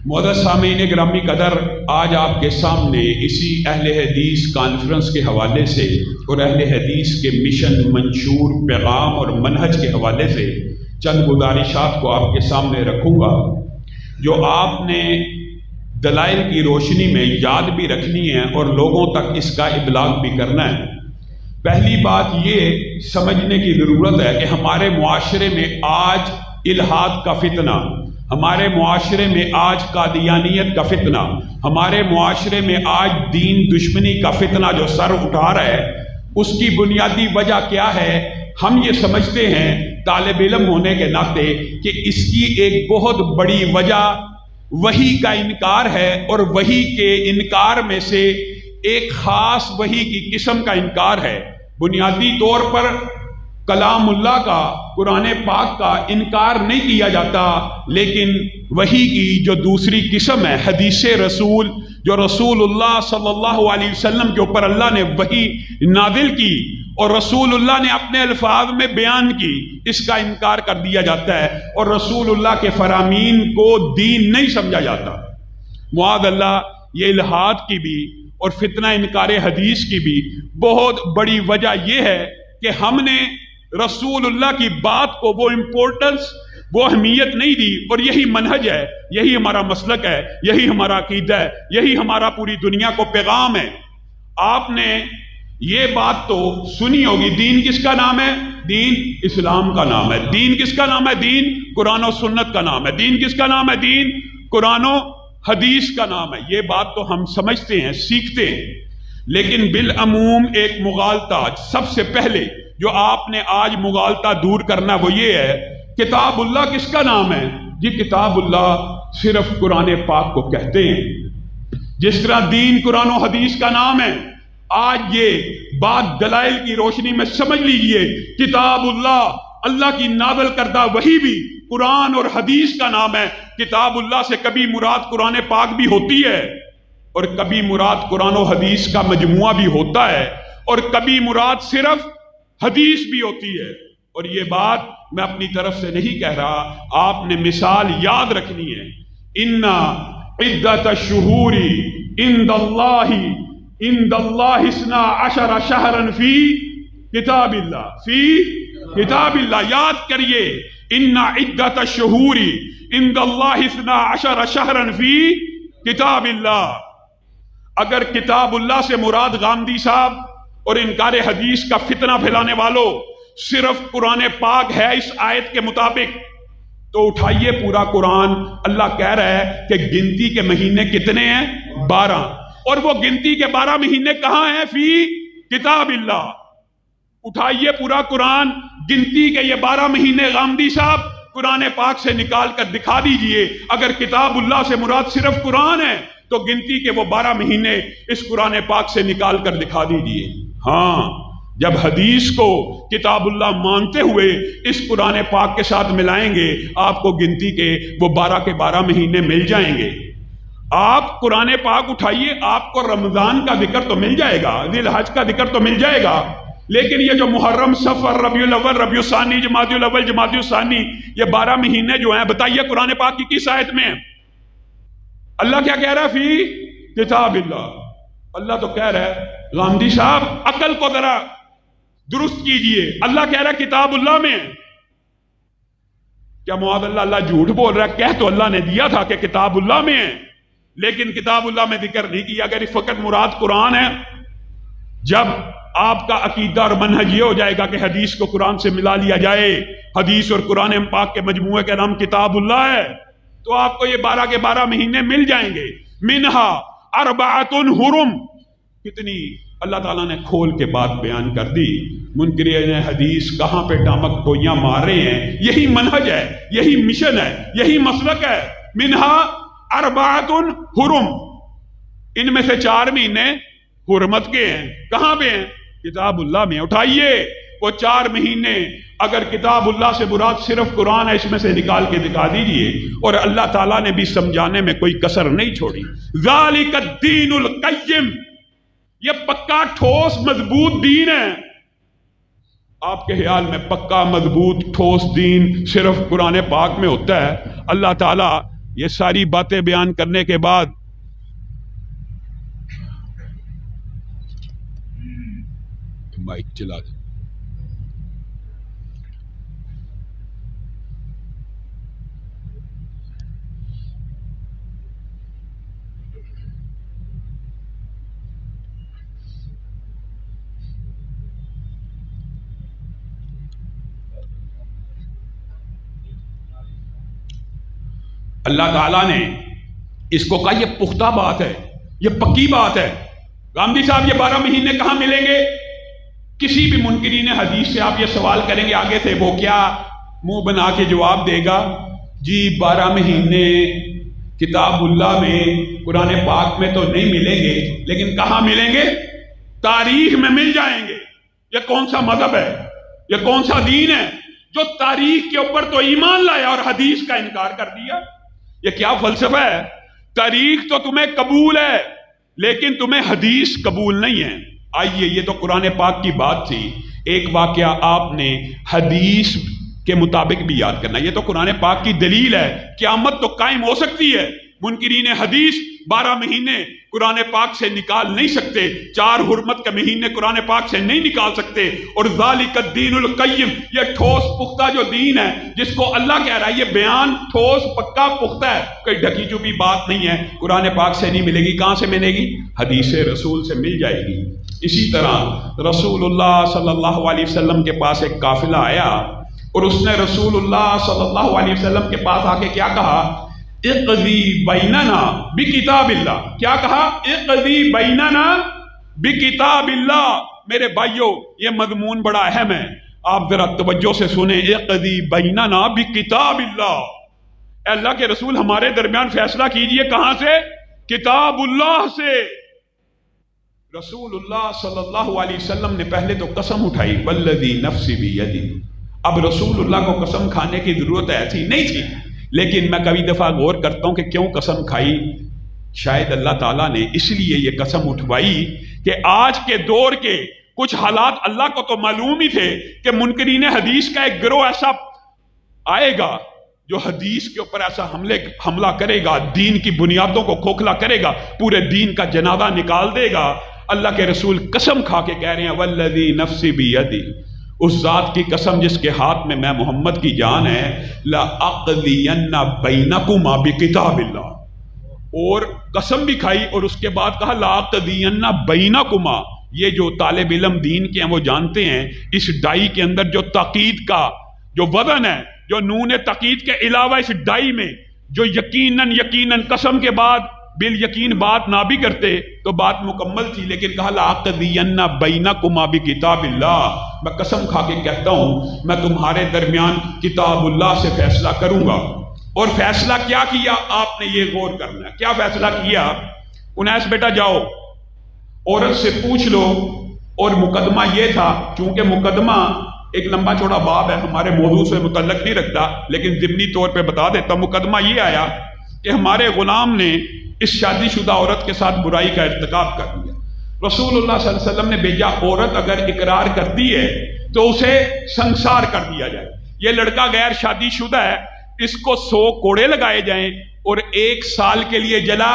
معزز سامعین گرامی قدر، آج آپ کے سامنے اسی اہل حدیث کانفرنس کے حوالے سے اور اہل حدیث کے مشن، منشور، پیغام اور منہج کے حوالے سے چند گزارشات کو آپ کے سامنے رکھوں گا جو آپ نے دلائل کی روشنی میں یاد بھی رکھنی ہے اور لوگوں تک اس کا ابلاغ بھی کرنا ہے۔ پہلی بات یہ سمجھنے کی ضرورت ہے کہ ہمارے معاشرے میں آج الحاد کا فتنہ، ہمارے معاشرے میں آج قادیانیت کا فتنہ، ہمارے معاشرے میں آج دین دشمنی کا فتنہ جو سر اٹھا رہا ہے، اس کی بنیادی وجہ کیا ہے؟ ہم یہ سمجھتے ہیں طالب علم ہونے کے ناطے کہ اس کی ایک بہت بڑی وجہ وحی کا انکار ہے، اور وحی کے انکار میں سے ایک خاص وحی کی قسم کا انکار ہے۔ بنیادی طور پر کلام اللہ کا، قرآن پاک کا انکار نہیں کیا جاتا، لیکن وحی کی جو دوسری قسم ہے، حدیث رسول، جو رسول اللہ صلی اللہ علیہ وسلم کے اوپر اللہ نے وحی نازل کی اور رسول اللہ نے اپنے الفاظ میں بیان کی، اس کا انکار کر دیا جاتا ہے، اور رسول اللہ کے فرامین کو دین نہیں سمجھا جاتا۔ معاذ اللہ، یہ الحاد کی بھی اور فتنہ انکار حدیث کی بھی بہت بڑی وجہ یہ ہے کہ ہم نے رسول اللہ کی بات کو وہ امپورٹنس، وہ اہمیت نہیں دی، اور یہی منہج ہے، یہی ہمارا مسلک ہے، یہی ہمارا عقیدہ ہے، یہی ہمارا پوری دنیا کو پیغام ہے۔ آپ نے یہ بات تو سنی ہوگی، دین کس کا نام ہے؟ دین اسلام کا نام ہے۔ دین کس کا نام ہے؟ دین قرآن و سنت کا نام ہے۔ دین کس کا نام ہے؟ دین قرآن و حدیث کا نام ہے۔ یہ بات تو ہم سمجھتے ہیں، سیکھتے ہیں، لیکن بالعموم ایک مغالطہ سب سے پہلے جو آپ نے آج مغالطہ دور کرنا وہ یہ ہے، کتاب اللہ کس کا نام ہے؟ جی کتاب اللہ صرف قرآن پاک کو کہتے ہیں، جس طرح دین قرآن و حدیث کا نام ہے۔ آج یہ بات دلائل کی روشنی میں سمجھ لیجئے، کتاب اللہ، اللہ کی نازل کردہ وحی بھی قرآن اور حدیث کا نام ہے۔ کتاب اللہ سے کبھی مراد قرآن پاک بھی ہوتی ہے، اور کبھی مراد قرآن و حدیث کا مجموعہ بھی ہوتا ہے، اور کبھی مراد صرف حدیث بھی ہوتی ہے۔ اور یہ بات میں اپنی طرف سے نہیں کہہ رہا، آپ نے مثال یاد رکھنی ہے۔ ان عدت الشہور عند اللہ 12 شہرا فی کتاب اللہ، فی کتاب اللہ، یاد کریے، ان عدت الشہور عند اللہ 12 شہرا فی کتاب اللہ۔ اگر کتاب اللہ سے مراد غامدی صاحب اور انکار حدیث کا فتنہ پھیلانے والوں صرف قرآن پاک ہے اس آیت کے مطابق، تو اٹھائیے پورا قرآن۔ اللہ کہہ رہا ہے کہ گنتی کے مہینے کتنے ہیں؟ 12، اور وہ گنتی کے 12 مہینے کہاں ہیں؟ فی کتاب اللہ۔ اٹھائیے پورا قرآن، گنتی کے یہ 12 مہینے غامدی صاحب قرآن پاک سے نکال کر دکھا دیجئے۔ اگر کتاب اللہ سے مراد صرف قرآن ہے تو گنتی کے وہ 12 مہینے اس قرآن پاک سے نکال کر دکھا دیجئے۔ ہاں، جب حدیث کو کتاب اللہ مانتے ہوئے اس قرآن پاک کے ساتھ ملائیں گے، آپ کو گنتی کے وہ 12 کے 12 مہینے مل جائیں گے۔ آپ قرآن پاک اٹھائیے، آپ کو رمضان کا ذکر تو مل جائے گا، ذی الحج کا ذکر تو مل جائے گا، لیکن یہ جو محرم، صفر، ربیع الاول، ربیع الثانی، جمادی الاول، جمادی الثانی، یہ 12 مہینے جو ہیں، بتائیے قرآن پاک کی کس آیت میں ہیں؟ اللہ کیا کہہ رہا ہے؟ فی کتاب اللہ۔ اللہ تو کہہ رہا ہے، غامدی صاحب عقل کو ذرا درست کیجئے، اللہ کہہ رہا ہے کتاب اللہ میں۔ کیا معاذ اللہ اللہ جھوٹ بول رہا ہے؟ کہہ تو اللہ نے دیا تھا کہ کتاب اللہ میں ہے، لیکن کتاب اللہ میں ذکر نہیں کیا۔ اگر اس وقت مراد قرآن ہے، جب آپ کا عقیدہ اور منہج یہ ہو جائے گا کہ حدیث کو قرآن سے ملا لیا جائے، حدیث اور قرآن پاک کے مجموعے کا نام کتاب اللہ ہے، تو آپ کو یہ 12 کے 12 مہینے مل جائیں گے۔ منہا 4 حرم، کتنی اللہ تعالیٰ نے کھول کے بات بیان کر دی۔ منکرین حدیث کہاں پہ ڈامک گوئیاں مار رہے ہیں؟ یہی منہج ہے، یہی مشن ہے، یہی مسلک ہے۔ منہا 4 حرم، ان میں سے 4 مہینے حرمت کے ہیں۔ کہاں پہ ہیں؟ کتاب اللہ میں۔ اٹھائیے وہ 4 مہینے، اگر کتاب اللہ سے مراد صرف قرآن ہے، اس میں سے نکال کے دکھا دیجئے، اور اللہ تعالیٰ نے بھی سمجھانے میں کوئی کسر نہیں چھوڑی۔ ذالک الدین القیم، یہ پکا ٹھوس مضبوط دین ہے۔ آپ کے خیال میں پکا مضبوط ٹھوس دین صرف قرآن پاک میں ہوتا ہے؟ اللہ تعالیٰ یہ ساری باتیں بیان کرنے کے بعد مائک چلا دیں. اللہ تعالیٰ نے اس کو کہا یہ پختہ بات ہے، یہ پکی بات ہے. گاندھی صاحب یہ 12 مہینے کہاں ملیں گے؟ کسی بھی منکرین حدیث سے آپ یہ سوال کریں گے آگے سے، وہ کیا منہ بنا کے جواب دے گا؟ جی 12 مہینے کتاب اللہ میں قرآن پاک میں تو نہیں ملیں گے، لیکن کہاں ملیں گے؟ تاریخ میں مل جائیں گے. یہ کون سا مذہب ہے؟ یہ کون سا دین ہے جو تاریخ کے اوپر تو ایمان لایا اور حدیث کا انکار کر دیا؟ یہ کیا فلسفہ ہے؟ تاریخ تو تمہیں قبول ہے لیکن تمہیں حدیث قبول نہیں ہے. آئیے یہ تو قرآن پاک کی بات تھی، ایک واقعہ آپ نے حدیث کے مطابق بھی یاد کرنا. یہ تو قرآن پاک کی دلیل ہے، قیامت تو قائم ہو سکتی ہے. منکرین حدیث 12 مہینے قرآن پاک سے نکال نہیں سکتے، 4 حرمت کے مہینے قرآن پاک سے نہیں نکال سکتے. اور ذالک الدین القیم، یہ ٹھوس پختہ جو دین ہے جس کو اللہ کہہ رہا ہے یہ بیان ٹھوس پکا پختہ ہے، کوئی ڈھکی چپی بات نہیں ہے. قرآن پاک سے نہیں ملے گی، کہاں سے ملے گی؟ حدیث رسول سے مل جائے گی. اسی طرح رسول اللہ صلی اللہ علیہ وسلم کے پاس ایک قافلہ آیا اور اس نے رسول اللہ صلی اللہ علیہ وسلم کے پاس آ کے کیا کہا؟ اقضی بیننا بکتاب اللہ. کیا کہا؟ اقضی بیننا بکتاب اللہ. میرے بھائیو یہ مضمون بڑا اہم ہے، آپ ذرا توجہ سے سنیں. اقضی بیننا بکتاب اللہ. اے اللہ کے رسول ہمارے درمیان فیصلہ کیجئے. کہاں سے؟ کتاب اللہ سے. رسول اللہ صلی اللہ علیہ وسلم نے پہلے تو قسم اٹھائی، والذی نفسی بیدی. اب رسول اللہ کو قسم کھانے کی ضرورت ایسی نہیں تھی، لیکن میں کبھی دفعہ غور کرتا ہوں کہ کیوں قسم کھائی. شاید اللہ تعالیٰ نے اس لیے یہ قسم اٹھوائی کہ آج کے دور کے کچھ حالات اللہ کو تو معلوم ہی تھے کہ منکرین حدیث کا ایک گروہ ایسا آئے گا جو حدیث کے اوپر ایسا حملہ کرے گا، دین کی بنیادوں کو کھوکھلا کرے گا، پورے دین کا جنازہ نکال دے گا. اللہ کے رسول قسم کھا کے کہہ رہے ہیں والذی نفسی بیدی، اس ذات کی قسم جس کے ہاتھ میں محمد کی جان ہے، لَأَقْضِيَنَّ بَيْنَكُمَا بِكِتَابِ اللَّهِ. اور قسم بھی کھائی اور اس کے بعد کہا لَأَقْضِيَنَّ بَيْنَكُمَا. یہ جو طالب علم دین کے ہیں وہ جانتے ہیں اس ڈائی کے اندر جو تاکید کا جو وزن ہے، جو نون تاکید کے علاوہ اس ڈائی میں جو یقیناً قسم کے بعد بال یقین بات نہ بھی کرتے تو بات مکمل تھی، لیکن کہا لَأَقْضِيَنَّ بَيْنَكُمَا بِكِتَابِ اللَّهِ. میں قسم کھا کے کہتا ہوں میں تمہارے درمیان کتاب اللہ سے فیصلہ کروں گا. اور فیصلہ کیا کیا آپ نے یہ غور کرنا ہے. کیا فیصلہ کیا؟ انیس بیٹا جاؤ عورت سے پوچھ لو. اور مقدمہ یہ تھا، چونکہ مقدمہ ایک لمبا چوڑا باب ہے، ہمارے موضوع سے متعلق نہیں رکھتا، لیکن ضمنی طور پہ بتا دیتا. مقدمہ یہ آیا کہ ہمارے غلام نے اس شادی شدہ عورت کے ساتھ برائی کا ارتکاب کر دیا. رسول اللہ صلی اللہ علیہ وسلم نے بھیجا عورت اگر اقرار کرتی ہے تو اسے سنسار کر دیا جائے. یہ لڑکا غیر شادی شدہ ہے، اس کو 100 کوڑے لگائے جائیں اور 1 سال کے لیے جلا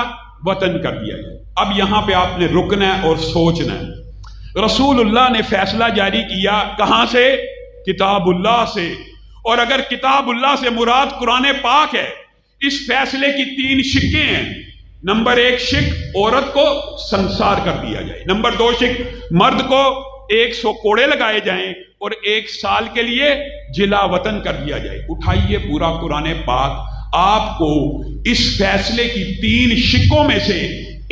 وطن کر دیا جائے. اب یہاں پہ آپ نے رکنا ہے اور سوچنا ہے. رسول اللہ نے فیصلہ جاری کیا کہاں سے؟ کتاب اللہ سے. اور اگر کتاب اللہ سے مراد قرآن پاک ہے، اس فیصلے کی 3 شقیں ہیں. نمبر 1 شق عورت کو سنسار کر دیا جائے. نمبر 2 شق مرد کو 100 کوڑے لگائے جائیں اور 1 سال کے لیے جلا وطن کر دیا جائے. اٹھائیے پورا قرآن پاک، آپ کو اس فیصلے کی 3 شقوں میں سے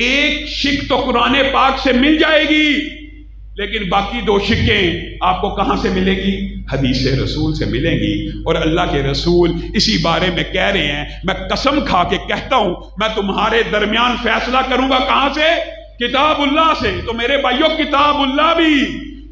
1 شق تو قرآن پاک سے مل جائے گی، لیکن باقی 2 شقیں آپ کو کہاں سے ملے گی؟ حدیث رسول سے ملیں گی. اور اللہ کے رسول اسی بارے میں کہہ رہے ہیں میں قسم کھا کے کہتا ہوں میں تمہارے درمیان فیصلہ کروں گا. کہاں سے؟ کتاب اللہ سے. تو میرے بھائیوں کتاب اللہ بھی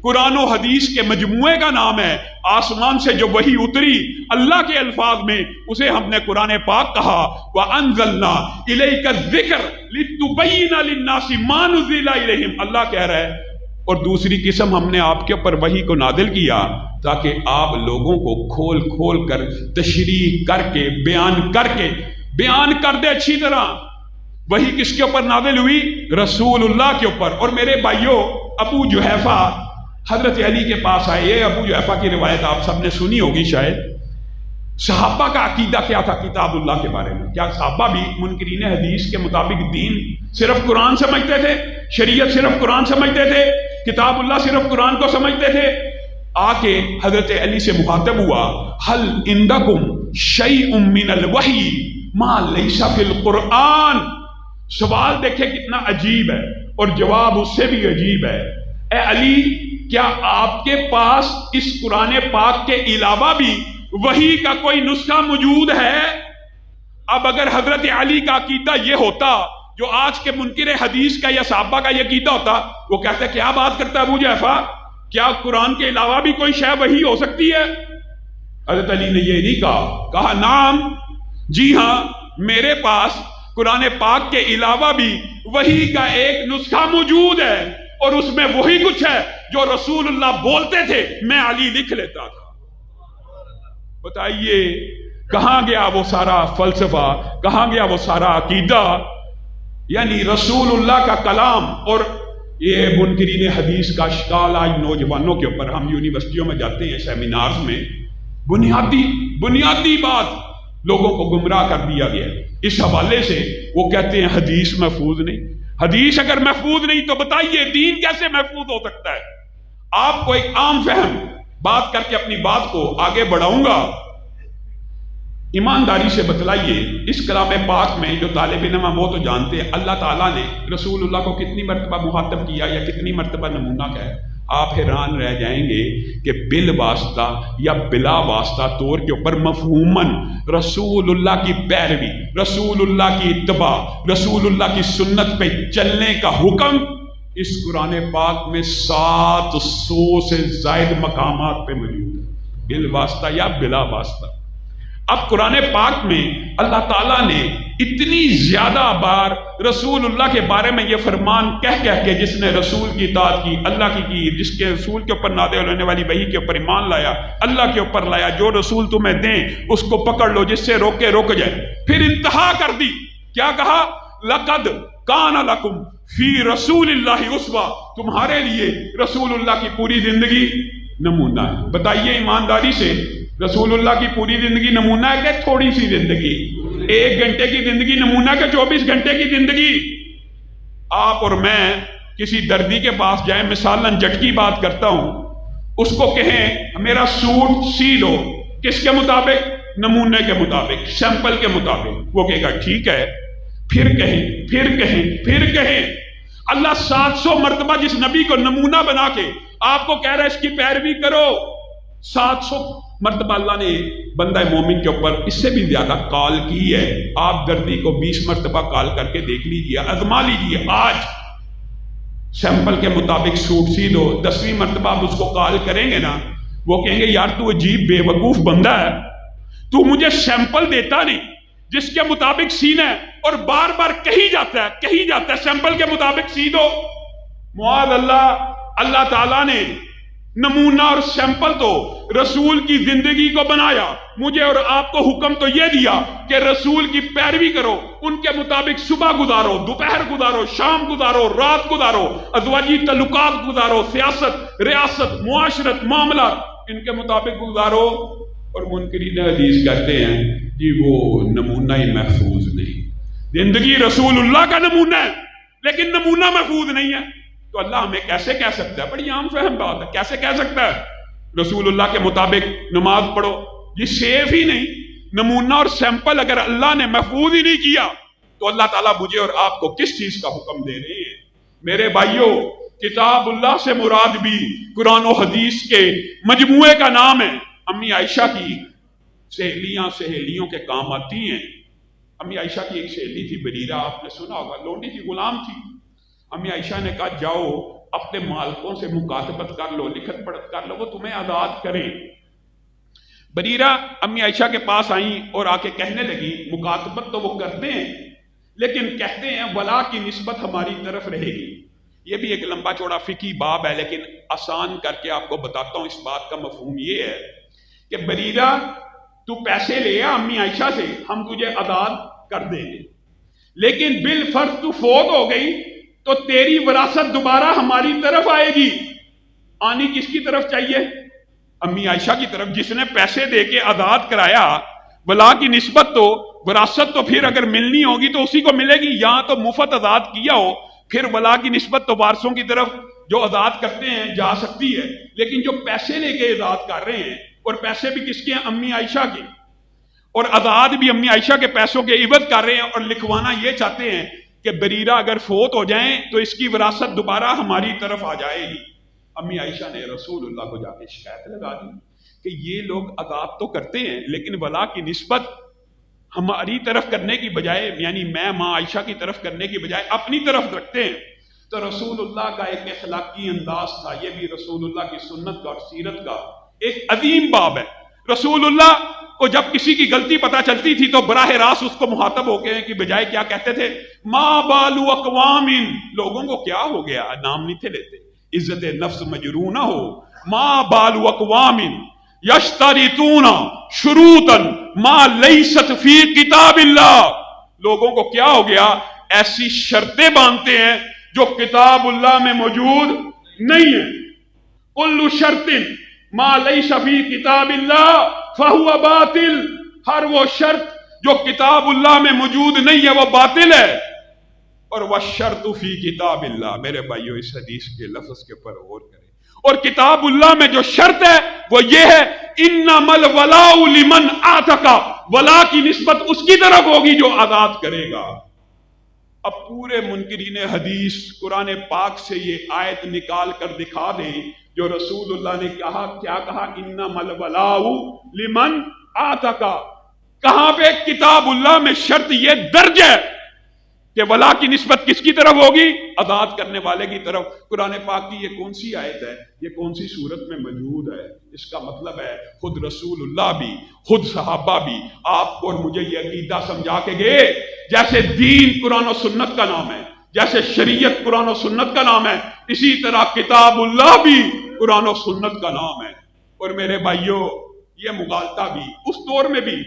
قرآن و حدیث کے مجموعے کا نام ہے. آسمان سے جو وحی اتری اللہ کے الفاظ میں اسے ہم نے قرآن پاک کہا وَأَنزَلْنَا إِلَيْكَ الذِّكْرَ لِتُبَيِّنَ لِلنَّاسِ مَا نُزِّلَ إِلَيْهِمْ. اللہ کہہ رہا ہے اور دوسری قسم ہم نے آپ کے اوپر وحی کو نازل کیا تاکہ آپ لوگوں کو کھول کھول کر تشریح کر کے بیان کر کے بیان کر دے اچھی طرح۔ وہی کس کے اوپر نازل ہوئی؟ رسول اللہ کے اوپر۔ اور میرے بھائیوں، ابو جحیفہ حضرت علی کے پاس آئے۔ یہ ابو جحیفہ کی روایت آپ سب نے سنی ہوگی شاید۔ صحابہ کا عقیدہ کیا تھا کتاب اللہ کے بارے میں؟ کیا صحابہ بھی منکرین حدیث کے مطابق دین صرف قرآن سمجھتے تھے؟ شریعت صرف قرآن سمجھتے تھے؟ کتاب اللہ صرف قرآن کو سمجھتے تھے؟ آ کے حضرت علی سے مخاطب ہوا، حل عندکم شیء من الوحی ما لیس فی القرآن۔ سوال دیکھیں کتنا عجیب ہے اور جواب اس سے بھی عجیب ہے۔ اے علی، کیا آپ کے پاس اس قرآن پاک کے علاوہ بھی وحی کا کوئی نسخہ موجود ہے؟ اب اگر حضرت علی کا عقیدہ یہ ہوتا جو آج کے منکر حدیث کا یا صحابہ کا یہ عقیدہ ہوتا، وہ کہتے کیا بات کرتا ہے ابو جحیفہ، کیا قرآن کے علاوہ بھی کوئی شے وحی ہو سکتی ہے؟ حضرت علی نے یہ نہیں کہا نعم، جی ہاں، میرے پاس قرآن پاک کے علاوہ بھی وحی کا ایک نسخہ موجود ہے، اور اس میں وہی کچھ ہے جو رسول اللہ بولتے تھے، میں علی لکھ لیتا تھا۔ بتائیے کہاں گیا وہ سارا فلسفہ، کہاں گیا وہ سارا عقیدہ؟ یعنی رسول اللہ کا کلام اور یہ منکرین حدیث کا اشکال آج نوجوانوں کے اوپر، ہم یونیورسٹیوں میں جاتے ہیں سیمینارز میں، بنیادی بات لوگوں کو گمراہ کر دیا گیا اس حوالے سے۔ وہ کہتے ہیں حدیث محفوظ نہیں۔ حدیث اگر محفوظ نہیں تو بتائیے دین کیسے محفوظ ہو سکتا ہے؟ آپ کو ایک عام فہم بات کر کے اپنی بات کو آگے بڑھاؤں گا۔ ایمانداری سے بتلائیے اس کلام پاک میں جو طالب علم وہ تو جانتے ہیں اللہ تعالیٰ نے رسول اللہ کو کتنی مرتبہ مخاطب کیا یا کتنی مرتبہ نمونہ کیا ہے؟ آپ حیران رہ جائیں گے کہ بالواسطہ یا بلا واسطہ طور کے اوپر مفہوماً رسول اللہ کی پیروی، رسول اللہ کی اتباع، رسول اللہ کی سنت پہ چلنے کا حکم اس قرآن پاک میں 700 سے زائد مقامات پہ موجود ہے، بالواسطہ یا بلا واسطہ۔ اب قرآن پاک میں اللہ تعالیٰ نے اتنی زیادہ بار رسول اللہ کے بارے میں یہ فرمان کہہ کے جس نے رسول کی اطاعت کی، اللہ کی، جس کے رسول کے اوپر نازل ہونے والی وحی کے اوپر ایمان لایا، اللہ کے اوپر لایا، جو رسول تمہیں دیں اس کو پکڑ لو، جس سے روکے رک جائے۔ پھر انتہا کر دی، کیا کہا؟ لقد کان لکم فی رسول اللہ اسوہ، تمہارے لیے رسول اللہ کی پوری زندگی نمونہ ہے۔ بتائیے ایمانداری سے، رسول اللہ کی پوری زندگی نمونہ ہے کہ تھوڑی سی زندگی؟ 1 گھنٹے کی زندگی نمونہ کہ 24 گھنٹے کی زندگی؟ آپ اور میں کسی دردی کے پاس جائیں، مثالاً جٹ کی بات کرتا ہوں، اس کو کہیں میرا سوٹ سی لو، کس کے مطابق؟ نمونے کے مطابق، سیمپل کے مطابق۔ وہ کہے گا ٹھیک ہے، پھر کہیں اللہ 700 مرتبہ جس نبی کو نمونہ بنا کے آپ کو کہہ رہا ہے اس کی پیروی کرو، 700 مرتبہ اللہ نے بندہ مومن کے اوپر اس سے بھی زیادہ کال کی ہے۔ آپ دردی کو 20 مرتبہ کال کر کے دیکھ لیجئے، آزما لیجئے، آج سیمپل کے مطابق سوٹ سی دو۔ 10ویں مرتبہ آپ اس کو کال کریں گے نا، وہ کہیں گے یار تو عجیب بے وقوف بندہ ہے، تو مجھے سیمپل دیتا نہیں جس کے مطابق سینا ہے، اور بار بار کہی جاتا ہے سیمپل کے مطابق سی دو۔ معاذ اللہ تعالیٰ نے نمونہ اور سیمپل تو رسول کی زندگی کو بنایا، مجھے اور آپ کو حکم تو یہ دیا کہ رسول کی پیروی کرو، ان کے مطابق صبح گزارو، دوپہر گزارو، شام گزارو، رات گزارو، ازواجی تعلقات گزارو، سیاست، ریاست، معاشرت، معاملات ان کے مطابق گزارو۔ اور منکرین حدیث کہتے ہیں جی وہ نمونہ ہی محفوظ نہیں، زندگی رسول اللہ کا نمونہ ہے لیکن نمونہ محفوظ نہیں ہے۔ تو اللہ ہمیں کیسے کہہ سکتا ہے؟ بڑی عام فہم بات ہے، کیسے کہہ سکتا ہے رسول اللہ کے مطابق نماز پڑھو؟ یہ سیف ہی نہیں۔ نمونہ اور سیمپل اگر اللہ نے محفوظ ہی نہیں کیا تو اللہ تعالیٰ مجھے اور آپ کو کس چیز کا حکم دے رہے ہیں؟ میرے بھائیوں، کتاب اللہ سے مراد بھی قرآن و حدیث کے مجموعے کا نام ہے۔ امی عائشہ کی سہیلیوں کے کام آتی ہیں۔ امی عائشہ کی ایک سہیلی تھی بریرہ، آپ نے سنا ہوگا، لونڈی تھی، غلام تھی۔ امی عائشہ نے کہا جاؤ اپنے مالکوں سے مکاتبت کر لو، لکھت پڑھت کر لو، وہ تمہیں آزاد کریں۔ بریرہ امی عائشہ کے پاس آئیں اور آ کے کہنے لگی مکاتبت تو وہ کرتے ہیں لیکن کہتے ہیں ولا کی نسبت ہماری طرف رہے گی۔ یہ بھی ایک لمبا چوڑا فقہی باب ہے لیکن آسان کر کے آپ کو بتاتا ہوں۔ اس بات کا مفہوم یہ ہے کہ بریرہ تو پیسے لے آ امی عائشہ سے، ہم تجھے آزاد کر دیں گے، لیکن بالفرض تو فوت ہو گئی تو تیری وراثت دوبارہ ہماری طرف آئے گی۔ آنی کس کی طرف چاہیے؟ امی عائشہ کی طرف، جس نے پیسے دے کے آزاد کرایا۔ ولا کی نسبت تو، وراثت تو پھر اگر ملنی ہوگی تو اسی کو ملے گی، یہاں تو مفت آزاد کیا ہو، پھر ولا کی نسبت تو وارثوں کی طرف جو آزاد کرتے ہیں جا سکتی ہے، لیکن جو پیسے لے کے آزاد کر رہے ہیں، اور پیسے بھی کس کے ہیں؟ امی عائشہ کے، اور آزاد بھی امی عائشہ کے پیسوں کے عوض کر رہے ہیں، اور لکھوانا یہ چاہتے ہیں کہ بریرہ اگر فوت ہو جائیں تو اس کی وراثت دوبارہ ہماری طرف آ جائے گی۔ امی عائشہ نے رسول اللہ کو جا کے شکایت لگا دی کہ یہ لوگ آزاد تو کرتے ہیں لیکن ولا کی نسبت ہماری طرف کرنے کی بجائے، یعنی میں ماں عائشہ کی طرف کرنے کی بجائے اپنی طرف رکھتے ہیں۔ تو رسول اللہ کا ایک اخلاقی انداز تھا، یہ بھی رسول اللہ کی سنت کا اور سیرت کا ایک عظیم باب ہے۔ رسول اللہ کو جب کسی کی غلطی پتہ چلتی تھی تو براہ راست اس کو مخاطب ہو کے کی بجائے کیا کہتے تھے؟ ما بالو اقوام، لوگوں کو کیا ہو گیا، نام نہیں تھے لیتے، عزت نفس مجروح نہ ہو۔ ما بالو اقوام یشترطون شروطا ما لیست فی کتاب اللہ، لوگوں کو کیا ہو گیا، ایسی شرطیں باندھتے ہیں جو کتاب اللہ میں موجود نہیں ہے۔ کل شرط ما لیس فی کتاب اللہ فہو باطل، ہر وہ شرط جو کتاب اللہ میں موجود نہیں ہے وہ باطل ہے۔ اور والشرط فی کتاب اللہ، میرے بھائیو اس حدیث کے لفظ کے اوپر غور کریں، اور کتاب اللہ میں جو شرط ہے وہ یہ ہے انما الولاء لمن اعتق، ولا کی نسبت اس کی طرف ہوگی جو آزاد کرے گا۔ اب پورے منکرین حدیث قرآن پاک سے یہ آیت نکال کر دکھا دیں جو رسول اللہ نے کہا، کیا کہا؟ انما الولاء لمن اعتق۔ کہاں پہ کتاب اللہ میں شرط یہ درج ہے کہ ولا کی نسبت کس کی طرف ہوگی؟ آزاد کرنے والے کی طرف۔ قرآن پاک کی یہ کون سی آیت ہے، یہ کون سی صورت میں موجود ہے؟ اس کا مطلب ہے خود رسول اللہ بھی، خود صحابہ بھی آپ کو اور مجھے یہ عقیدہ سمجھا کے گئے جیسے دین قرآن و سنت کا نام ہے، جیسے شریعت قرآن و سنت کا نام ہے، اسی طرح کتاب اللہ بھی قرآن و سنت کا نام ہے۔ اور میرے بھائیوں یہ مغالطہ بھی اس دور میں بھی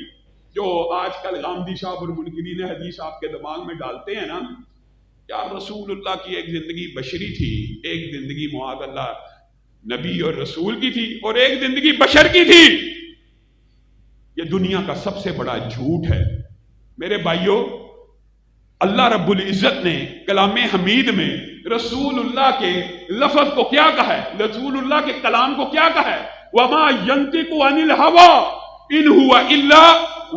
جو آج کل غامدی صاحب اور منکرین حدیث آپ کے دماغ میں ڈالتے ہیں نا، کیا رسول اللہ کی ایک زندگی بشری تھی، ایک زندگی معاذ اللہ نبی اور رسول کی تھی، اور ایک زندگی بشر کی تھی۔ یہ دنیا کا سب سے بڑا جھوٹ ہے میرے بھائیوں۔ اللہ رب العزت نے کلام حمید میں رسول اللہ کے لفظ کو کیا کہا ہے، رسول اللہ کے کلام کو کیا کہا ہے؟ وما ينطق عن الهوى ان هو الا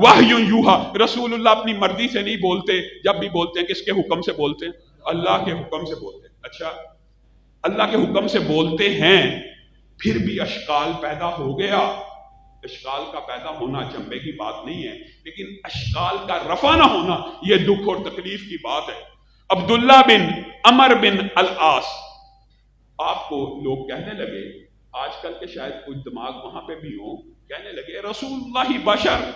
وحی یوحی، رسول اللہ اپنی مرضی سے نہیں بولتے، جب بھی بولتے ہیں کس کے حکم سے بولتے ہیں؟ اللہ کے حکم سے بولتے ہیں۔ اچھا اللہ کے حکم سے بولتے ہیں، پھر بھی اشکال پیدا ہو گیا۔ اشکال کا پیدا ہونا چمبے کی بات نہیں ہے، لیکن اشکال کا رفع نہ ہونا یہ دکھ اور تکلیف کی بات ہے۔ عبداللہ بن عمر بن العاص، آپ کو لوگ کہنے لگے، آج کل کے شاید کچھ دماغ وہاں پہ بھی ہوں، کہنے لگے رسول اللہ ہی بشر،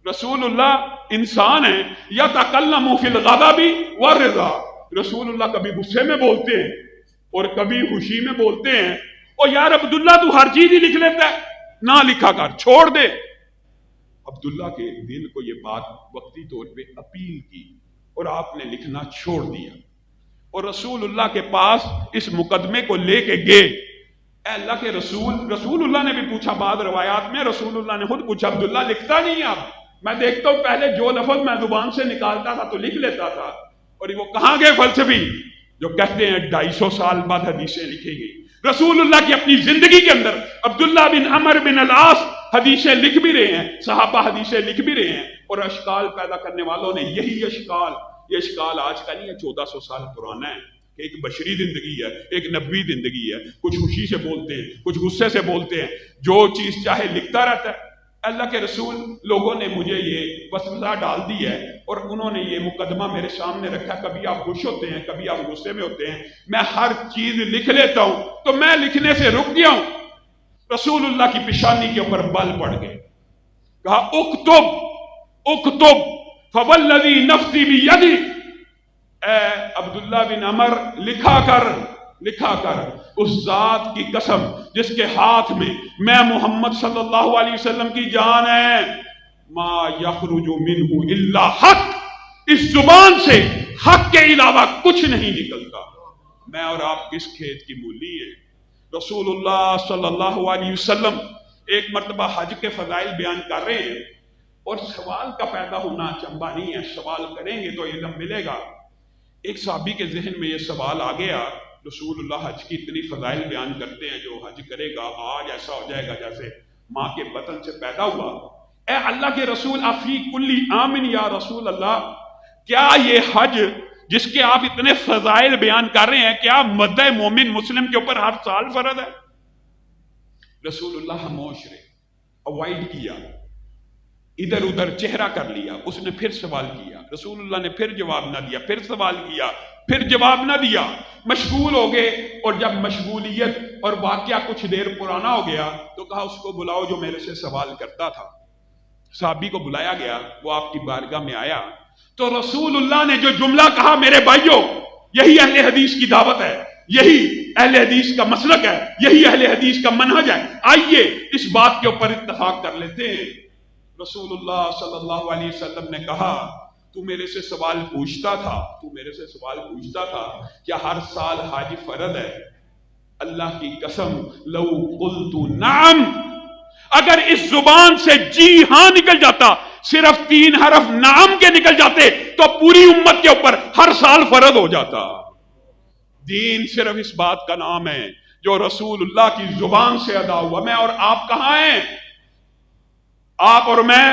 رسول اللہ انسان ہے، یتکلم فی الغضب والرضا، رسول اللہ کبھی غصے میں بولتے ہیں اور کبھی خوشی میں بولتے ہیں۔ اور یار عبداللہ تو ہر چیز ہی لکھ لیتا ہے، نہ لکھا کر، چھوڑ دے۔ عبداللہ کے دل کو یہ بات وقتی طور پہ اپیل کی اور آپ نے لکھنا چھوڑ دیا، اور رسول اللہ کے پاس اس مقدمے کو لے کے گئے۔ اے اللہ کے رسول اللہ نے بھی پوچھا، بعض روایات میں رسول اللہ نے خود پوچھا، عبداللہ لکھتا نہیں آپ؟ میں دیکھتا ہوں پہلے جو لفظ میں زبان سے نکالتا تھا تو لکھ لیتا تھا۔ اور وہ کہاں گئے فلسفی جو کہتے ہیں 250 سال بعد حدیثیں لکھی گئی؟ رسول اللہ کی اپنی زندگی کے اندر عبداللہ بن عمر بن العاص حدیثیں لکھ بھی رہے ہیں، صحابہ حدیثیں لکھ بھی رہے ہیں، اور اشکال پیدا کرنے والوں نے یہی اشکال، یہ اشکال آج کا نہیں ہے، 1400 سال پرانا ہے، کہ ایک بشری زندگی ہے، ایک نبوی زندگی ہے، کچھ خوشی سے بولتے ہیں، کچھ غصے سے بولتے ہیں، جو چیز چاہے لکھتا رہتا ہے۔ اللہ کے رسول لوگوں نے مجھے یہ وسوسہ ڈال دی ہے، اور انہوں نے یہ مقدمہ میرے سامنے رکھا، کبھی آپ خوش ہوتے ہیں، کبھی آپ غصے میں ہوتے ہیں، میں ہر چیز لکھ لیتا ہوں، تو میں لکھنے سے رک گیا ہوں۔ رسول اللہ کی پیشانی کے اوپر بل پڑ گئے، کہا اکتب فوالذی نفسی بیدی، اے عبداللہ بن عمر لکھا کر اس ذات کی قسم جس کے ہاتھ میں محمد صلی اللہ علیہ وسلم کی جان ہے، ما یخرج منہ الا حق، اس زبان سے حق کے علاوہ کچھ نہیں نکلتا۔ میں اور آپ کس کھیت کی مولی ہیں؟ رسول اللہ صلی اللہ علیہ وسلم ایک مرتبہ حج کے فضائل بیان کر رہے ہیں، اور سوال کا پیدا ہونا اچنبھا نہیں ہے، سوال کریں گے تو علم ملے گا۔ ایک صحابی کے ذہن میں یہ سوال آ گیا، رسول اللہ حج کی اتنی فضائل بیان کرتے ہیں، جو حج کرے گا آج ایسا ہو جائے گا جیسے ماں کے بطن سے پیدا ہوا۔ اے اللہ کے رسول، افی کلی آمن یا رسول اللہ، کیا یہ حج جس کے آپ اتنے فضائل بیان کر رہے ہیں، کیا مدہ مومن مسلم کے اوپر ہر سال فرض ہے؟ رسول اللہ خاموش رہے، اوائڈ کیا، ادھر ادھر چہرہ کر لیا۔ اس نے پھر سوال کیا، رسول اللہ نے پھر جواب نہ دیا، پھر سوال کیا، پھر جواب نہ دیا، مشغول ہو گئے۔ اور جب مشغولیت اور واقعہ کچھ دیر پرانا ہو گیا تو کہا اس کو بلاؤ جو میرے سے سوال کرتا تھا۔ صحابی کو بلایا گیا، وہ آپ کی بارگاہ میں آیا تو رسول اللہ نے جو جملہ کہا، میرے بھائیوں یہی اہل حدیث کی دعوت ہے، یہی اہل حدیث کا مسلک ہے، یہی اہل حدیث کا منہج ہے۔ آئیے اس بات کے اوپر اتفاق کر لیتے ہیں۔ رسول اللہ صلی اللہ علیہ وسلم نے کہا، تو میرے سے سوال پوچھتا تھا کیا ہر سال حج فرض ہے؟ اللہ کی قسم، لو قلت نعم، اگر اس زبان سے جی ہاں نکل جاتا، صرف 3 حرف نعم کے نکل جاتے تو پوری امت کے اوپر ہر سال فرض ہو جاتا۔ دین صرف اس بات کا نام ہے جو رسول اللہ کی زبان سے ادا ہوا۔ میں اور آپ کہاں ہیں؟ آپ اور میں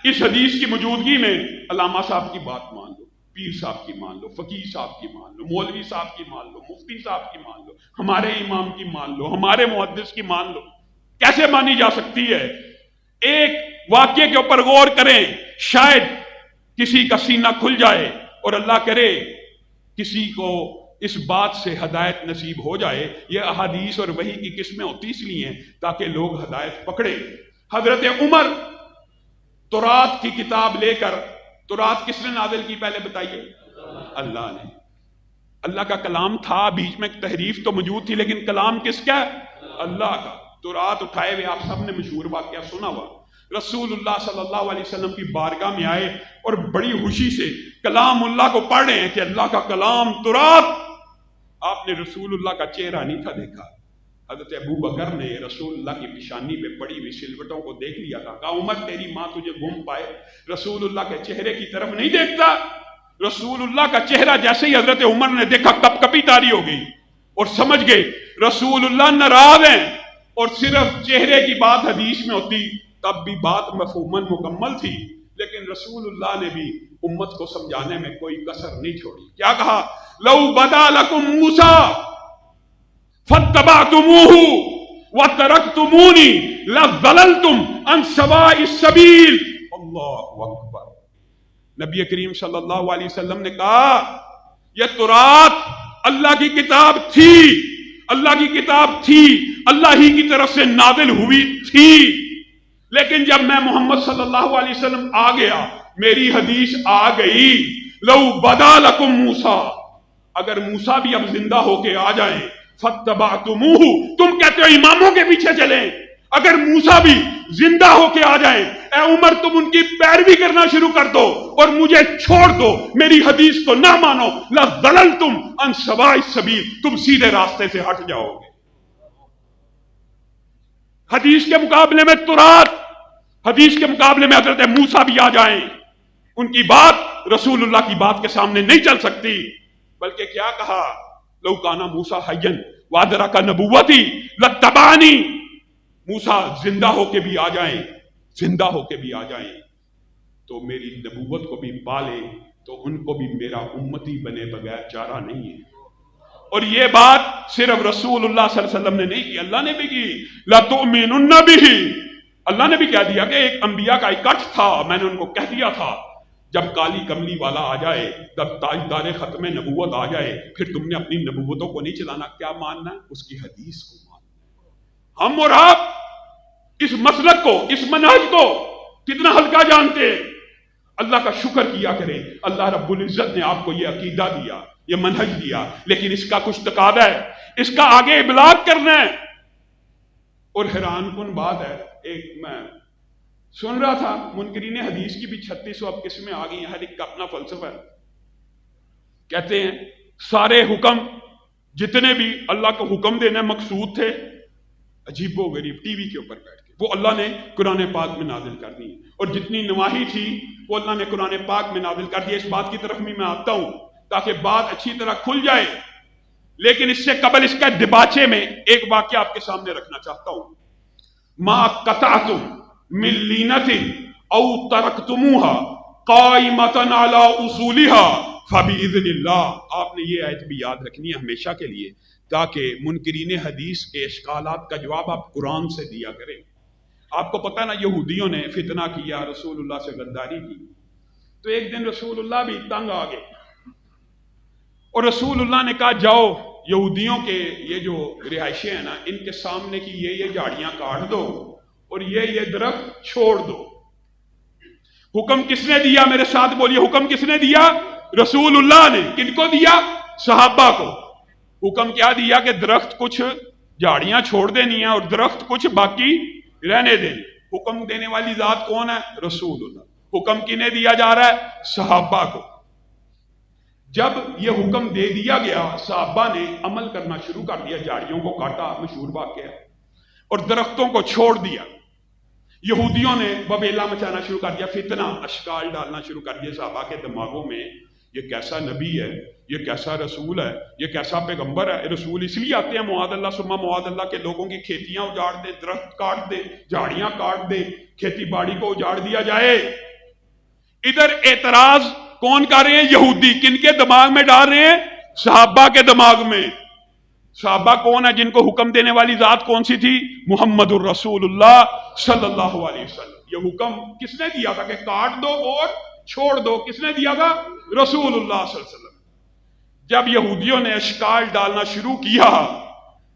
اس حدیث کی موجودگی میں علامہ صاحب کی بات مان لو، پیر صاحب کی مان لو، فقیہ صاحب کی مان لو، مولوی صاحب کی مان لو، مفتی صاحب کی مان لو، ہمارے امام کی مان لو، ہمارے محدث کی مان لو، کیسے مانی جا سکتی ہے؟ ایک واقعے کے اوپر غور کریں، شاید کسی کا سینہ کھل جائے اور اللہ کرے کسی کو اس بات سے ہدایت نصیب ہو جائے۔ یہ احادیث اور وحی کی قسمیں ہوتی اس لیے ہیں تاکہ لوگ ہدایت پکڑے۔ حضرت عمر تورات کی کتاب لے کر، تورات کس نے نازل کی پہلے بتائیے؟ اللہ نے۔ اللہ کا کلام تھا، بیچ میں تحریف تو موجود تھی، لیکن کلام کس کا ہے؟ اللہ کا۔ تورات اٹھائے ہوئے، آپ سب نے مشہور واقعہ سنا ہوا، رسول اللہ صلی اللہ علیہ وسلم کی بارگاہ میں آئے اور بڑی خوشی سے کلام اللہ کو پڑھ رہے ہیں کہ اللہ کا کلام تورات۔ آپ نے رسول اللہ کا چہرہ نہیں تھا دیکھا، حضرت ابو بکر نے رسول اللہ کی پیشانی پہ پڑی ہوئی سلوٹوں کو دیکھ لیا تھا، کہا عمر تیری ماں تجھے گم پائے، رسول اللہ کے چہرے کی طرف نہیں دیکھتا۔ رسول اللہ کا چہرہ جیسے ہی حضرت عمر نے دیکھا، کپ کپی طاری ہو گئی اور سمجھ گئے رسول اللہ ناراض ہیں۔ اور صرف چہرے کی بات حدیث میں ہوتی تب بھی بات مفہوماً مکمل تھی، لیکن رسول اللہ نے بھی امت کو سمجھانے میں کوئی کسر نہیں چھوڑی۔ کیا کہا؟ لو بدا لکم موسیٰ فاتبعتموہ وترکتمونی لضللتم عن سواء السبیل۔ اللہ اکبر۔ نبی کریم صلی اللہ علیہ وسلم نے کہا یہ تورات اللہ کی کتاب تھی، اللہ کی کتاب تھی، اللہ ہی کی طرف سے نازل ہوئی تھی، لیکن جب میں محمد صلی اللہ علیہ وسلم آ گیا، میری حدیث آ گئی، لو بدا لکم موسیٰ، اگر موسیٰ بھی اب زندہ ہو کے آ جائیں، فاتبعتموہ، تم کہتے ہو اماموں کے پیچھے چلیں، اگر موسیٰ بھی زندہ ہو کے آ جائیں، اے عمر تم ان کی پیروی کرنا شروع کر دو اور مجھے چھوڑ دو، میری حدیث کو نہ مانو، لضللتم عن سواء السبیل، تم سیدھے راستے سے ہٹ جاؤ گے۔ حدیث کے مقابلے میں تورات، حدیث کے مقابلے میں حضرت موسیٰ بھی آ جائیں، ان کی بات رسول اللہ کی بات کے سامنے نہیں چل سکتی، بلکہ کیا کہا؟ لو کان موسیٰ حیا وادرک نبوتی لاتبعنی، موسیٰ زندہ ہو کے بھی آ جائیں، زندہ ہو کے بھی آ جائیں تو میری نبوت کو بھی پالے تو ان کو بھی میرا امتی بنے بغیر چارہ نہیں ہے۔ اور یہ بات صرف رسول اللہ صلی اللہ علیہ وسلم نے نہیں کی، اللہ نے بھی کی، لَتُؤْمِنُنَّ بِهِ، اللہ نے بھی کہہ دیا کہ ایک انبیاء کا اکٹھ تھا، میں نے ان کو کہہ دیا تھا جب کالی کملی والا آ جائے، جب تاجدار ختم نبوت آ جائے، پھر تم نے اپنی نبوتوں کو نہیں چلانا، کیا ماننا ہے؟ اس کی حدیث کو ماننا۔ ہم اور آپ اس مسلک کو، اس منہج کو کتنا ہلکا جانتے ہیں۔ اللہ کا شکر کیا کریں، اللہ رب العزت نے آپ کو یہ عقیدہ دیا، یہ منہج دیا، لیکن اس کا کچھ تقاضا ہے، اس کا آگے ابلاغ کرنا ہے۔ اور حیران کن بات ہے، ایک میں سن رہا تھا منکرین حدیث کی بھی 3600 اب قسمیں آ گئی ہیں، ہر ایک کا اپنا فلسفہ ہے. کہتے ہیں سارے حکم جتنے بھی اللہ کو حکم دینا مقصود تھے عجیب و غریب ٹی وی کے اوپر بیٹھ کے وہ اللہ نے قرآن پاک میں نازل کر دی، اور جتنی نواہی تھی وہ اللہ نے قرآن پاک میں نازل کر دی. اس بات کی طرف بھی میں آتا ہوں تاکہ بات اچھی طرح کھل جائے، لیکن اس سے قبل اس کا دباچے میں ایک واقعہ آپ کے سامنے رکھنا چاہتا ہوں. ما قطعتم من لینۃ او ترکتموها قائمۃ علی اصولها فبإذن اللہ. آپ نے یہ آیت بھی یاد رکھنی ہے ہمیشہ کے لیے، تاکہ منکرین حدیث کے اشکالات کا جواب آپ قرآن سے دیا کریں. آپ کو پتہ نا یہودیوں نے فتنہ کیا، رسول اللہ سے غداری کی، تو ایک دن رسول اللہ بھی تنگ آ گئے اور رسول اللہ نے کہا جاؤ یہودیوں کے یہ جو رہائشیں ہیں نا ان کے سامنے کی یہ جھاڑیاں کاٹ دو اور یہ درخت چھوڑ دو. حکم کس نے دیا؟ میرے ساتھ بولیے، حکم کس نے دیا؟ رسول اللہ نے. کن کو دیا؟ صحابہ کو. حکم کیا دیا کہ درخت کچھ جھاڑیاں چھوڑ دینی ہیں اور درخت کچھ باقی رہنے دینی. حکم دینے والی ذات کون ہے؟ رسول اللہ. حکم کنہیں دیا جا رہا ہے؟ صحابہ کو. جب یہ حکم دے دیا گیا صحابہ نے عمل کرنا شروع کر دیا، جھاڑیوں کو کاٹا، مشہور واقعہ، اور درختوں کو چھوڑ دیا. یہودیوں نے وبیلا مچانا شروع کر دیا، فتنہ اشکال ڈالنا شروع کر دیا صحابہ کے دماغوں میں. یہ کیسا نبی ہے، یہ کیسا رسول ہے، یہ کیسا پیغمبر ہے. رسول اس لیے آتے ہیں معاذ اللہ ثم معاذ اللہ کہ لوگوں کی کھیتیاں اجاڑ دے، درخت کاٹ دے، جھاڑیاں کاٹ دے، کھیتی باڑی کو اجاڑ دیا جائے. ادھر اعتراض کون کر رہے ہیں؟ یہودی. کن کے دماغ میں ڈال رہے ہیں؟ صحابہ کے دماغ میں. صحابہ کون ہے؟ جن کو حکم دینے والی ذات کون سی تھی؟ محمد الرسول اللہ صلی اللہ علیہ وسلم. یہ حکم کس نے دیا تھا کہ کاٹ دو اور چھوڑ دو؟ کس نے دیا تھا؟ رسول اللہ صلی اللہ علیہ وسلم. جب یہودیوں نے اشکال ڈالنا شروع کیا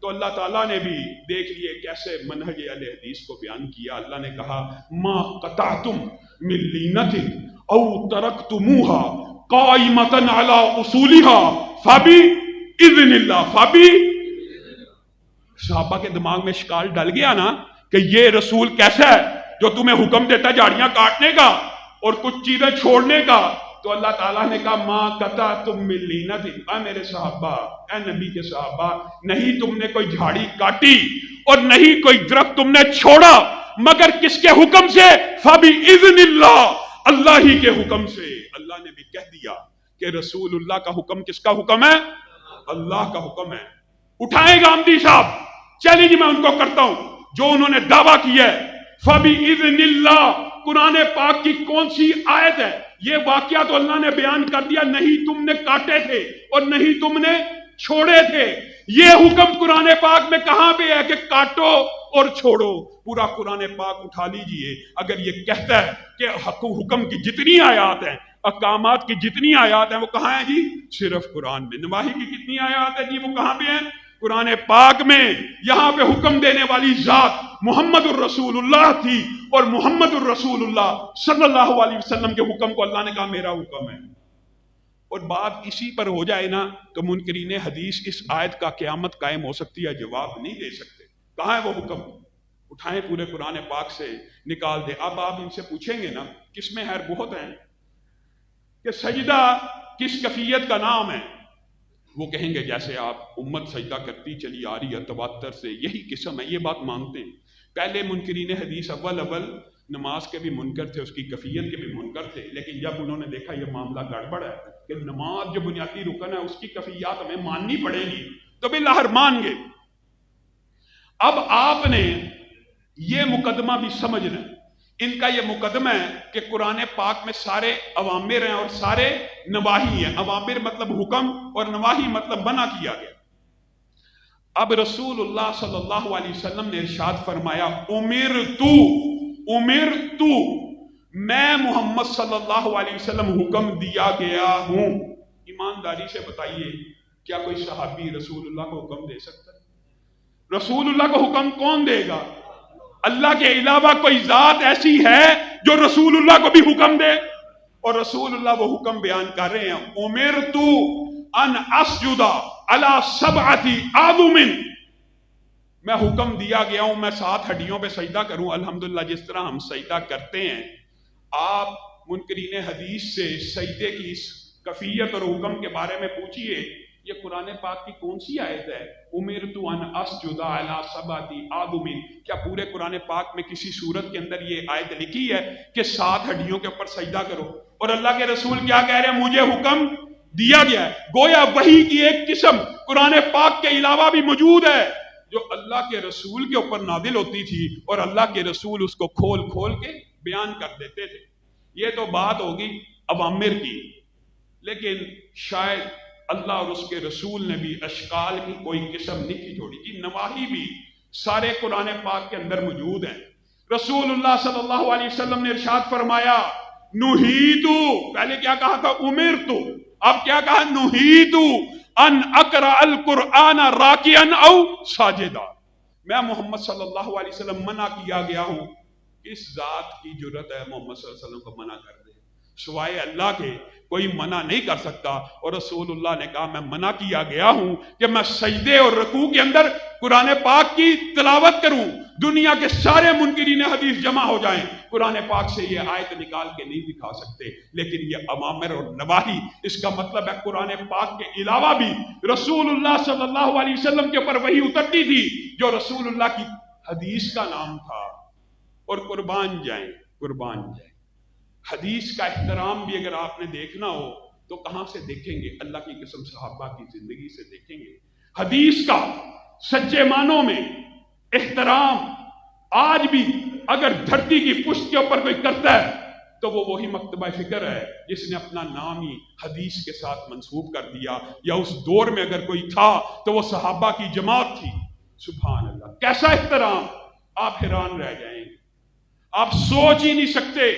تو اللہ تعالیٰ نے بھی دیکھ لیے کیسے منہج اہل حدیث کو بیان کیا. اللہ نے کہا ما قطعتم من لینۃ او ترکتموها قائمۃ علی اصولها فبإذن اللہ. صحابہ کے دماغ میں اشکال ڈل گیا نا کہ یہ رسول کیسا ہے جو تمہیں حکم دیتا جھاڑیاں کاٹنے کا اور کچھ چیزیں چھوڑنے کا. تو اللہ تعالیٰ نے کہا ما قطعتم من لینۃ، اے میرے صحابہ، اے نبی کے صحابہ، نہیں تم نے کوئی جھاڑی کاٹی اور نہیں کوئی درخت تم نے چھوڑا، مگر کس کے حکم سے؟ فبإذن اللہ، اللہ ہی کے حکم سے. اللہ نے بھی کہہ دیا کہ رسول اللہ کا حکم کس کا حکم ہے؟ اللہ کا حکم ہے. اٹھائیں گامدی صاحب، چیلنج میں ان کو کرتا ہوں جو انہوں نے دعویٰ کیا ہے فبإذن اللہ. قرآن پاک کی کون سی آیت ہے؟ یہ واقعہ تو اللہ نے بیان کر دیا، نہیں تم نے کاٹے تھے اور نہیں تم نے چھوڑے تھے. یہ حکم قرآن پاک میں کہاں پہ ہے کہ کاٹو اور چھوڑو؟ پورا قرآن پاک اٹھا لیجئے. اگر یہ کہتا ہے کہ حکم کی جتنی آیات ہیں، احکامات کی جتنی آیات ہیں، وہ کہاں ہیں جی؟ صرف قرآن میں. نواہی کی کتنی آیات ہیں جی؟ وہ کہاں پہ ہیں؟ قرآن پاک میں. یہاں پہ حکم دینے والی ذات محمد الرسول اللہ تھی، اور محمد الرسول اللہ صلی اللہ علیہ وسلم کے حکم کو اللہ نے کہا میرا حکم ہے. اور بات اسی پر ہو جائے نا تو منکرین حدیث اس آیت کا قیامت قائم ہو سکتی ہے، جواب نہیں دے سکتے. کہاں ہے وہ حکم؟ اٹھائیں پورے قرآن پاک سے نکال دیں. اب آپ ان سے پوچھیں گے نا، کس میں خیر بہت ہیں، کہ سجدہ کس کیفیت کا نام ہے؟ وہ کہیں گے جیسے آپ امت سجدہ کرتی چلی آ رہی ہے تواتر سے، یہی قسم ہے، یہ بات مانتے ہیں. پہلے منکرین حدیث اول نماز کے بھی منکر تھے، اس کی کیفیت کے بھی منکر تھے، لیکن جب انہوں نے دیکھا یہ معاملہ گڑبڑ ہے کہ نماز جو بنیادی رکن ہے اس کی کیفیات ہمیں ماننی پڑے گی، تو بالآخر مان گے. اب آپ نے یہ مقدمہ بھی سمجھنا ہے. ان کا یہ مقدمہ ہے کہ قرآن پاک میں سارے اوامر ہیں اور سارے نواہی ہیں. اوامر مطلب حکم اور نواہی مطلب منع کیا گیا. اب رسول اللہ صلی اللہ علیہ وسلم نے ارشاد فرمایا امرتو، میں محمد صلی اللہ علیہ وسلم حکم دیا گیا ہوں. ایمانداری سے بتائیے کیا کوئی صحابی رسول اللہ کو حکم دے سکتا ہے؟ رسول اللہ کو حکم کون دے گا؟ اللہ کے علاوہ کوئی ذات ایسی ہے جو رسول اللہ کو بھی حکم دے؟ اور رسول اللہ وہ حکم بیان کر رہے ہیں امرتو ان اسجد علی سبعۃ اعظم، میں حکم دیا گیا ہوں میں 7 ہڈیوں پہ سجدہ کروں. الحمدللہ جس طرح ہم سجدہ کرتے ہیں، آپ منکرین حدیث سے سجدے کی کیفیت اور حکم کے بارے میں پوچھئے. یہ قرآن پاک کی کون سی آیت ہے؟ امرت ان اسجد علی 7 اعظم. کیا پورے قرآن پاک میں کسی سورت کے اندر یہ آیت لکھی ہے کہ 7 ہڈیوں کے اوپر سجدہ کرو؟ اور اللہ کے رسول کیا کہہ رہے ہیں؟ مجھے حکم دیا گیا ہے. گویا وحی کی ایک قسم قرآن پاک کے علاوہ بھی موجود ہے جو اللہ کے رسول کے اوپر نازل ہوتی تھی اور اللہ کے رسول اس کو کھول کھول کے بیان کر دیتے تھے. یہ تو بات ہوگی اوامر کی، لیکن شاید اللہ اور اس کے رسول نے بھی اشکال کی کوئی قسم نہیں چھوڑی. جی نواہی بھی سارے قرآن پاک کے اندر موجود ہیں. رسول اللہ صلی اللہ علیہ وسلم نے ارشاد فرمایا نہیتو، پہلے کیا کہا تھا؟ امرتو، اب کیا کہا؟ نہیتو ان اقرأ القرآن راکعا او ساجدا. میں محمد صلی اللہ علیہ وسلم منع کیا گیا ہوں. کس ذات کی جرت ہے محمد صلی اللہ علیہ وسلم کو منع کر دے؟ سوائے اللہ کے کوئی منع نہیں کر سکتا. اور رسول اللہ نے کہا میں منع کیا گیا ہوں کہ میں سجدے اور رکوع کے اندر قرآن پاک کی تلاوت کروں. دنیا کے سارے منکرین حدیث جمع ہو جائیں، قرآن پاک سے یہ آیت نکال کے نہیں دکھا سکتے. لیکن یہ اوامر اور نواہی، اس کا مطلب ہے قرآن پاک کے علاوہ بھی رسول اللہ صلی اللہ علیہ وسلم کے اوپر وحی اترتی تھی جو رسول اللہ کی حدیث کا نام تھا. اور قربان جائیں، قربان جائیں، حدیث کا احترام بھی اگر آپ نے دیکھنا ہو تو کہاں سے دیکھیں گے؟ اللہ کی قسم صحابہ کی زندگی سے دیکھیں گے. حدیث کا سچے معنوں میں احترام آج بھی اگر دھرتی کی پشت کے اوپر کوئی کرتا ہے تو وہ وہی مکتبہ فکر ہے جس نے اپنا نام ہی حدیث کے ساتھ منسوب کر دیا. یا اس دور میں اگر کوئی تھا تو وہ صحابہ کی جماعت تھی. سبحان اللہ، کیسا احترام! آپ حیران رہ جائیں گے. آپ سوچ ہی نہیں سکتے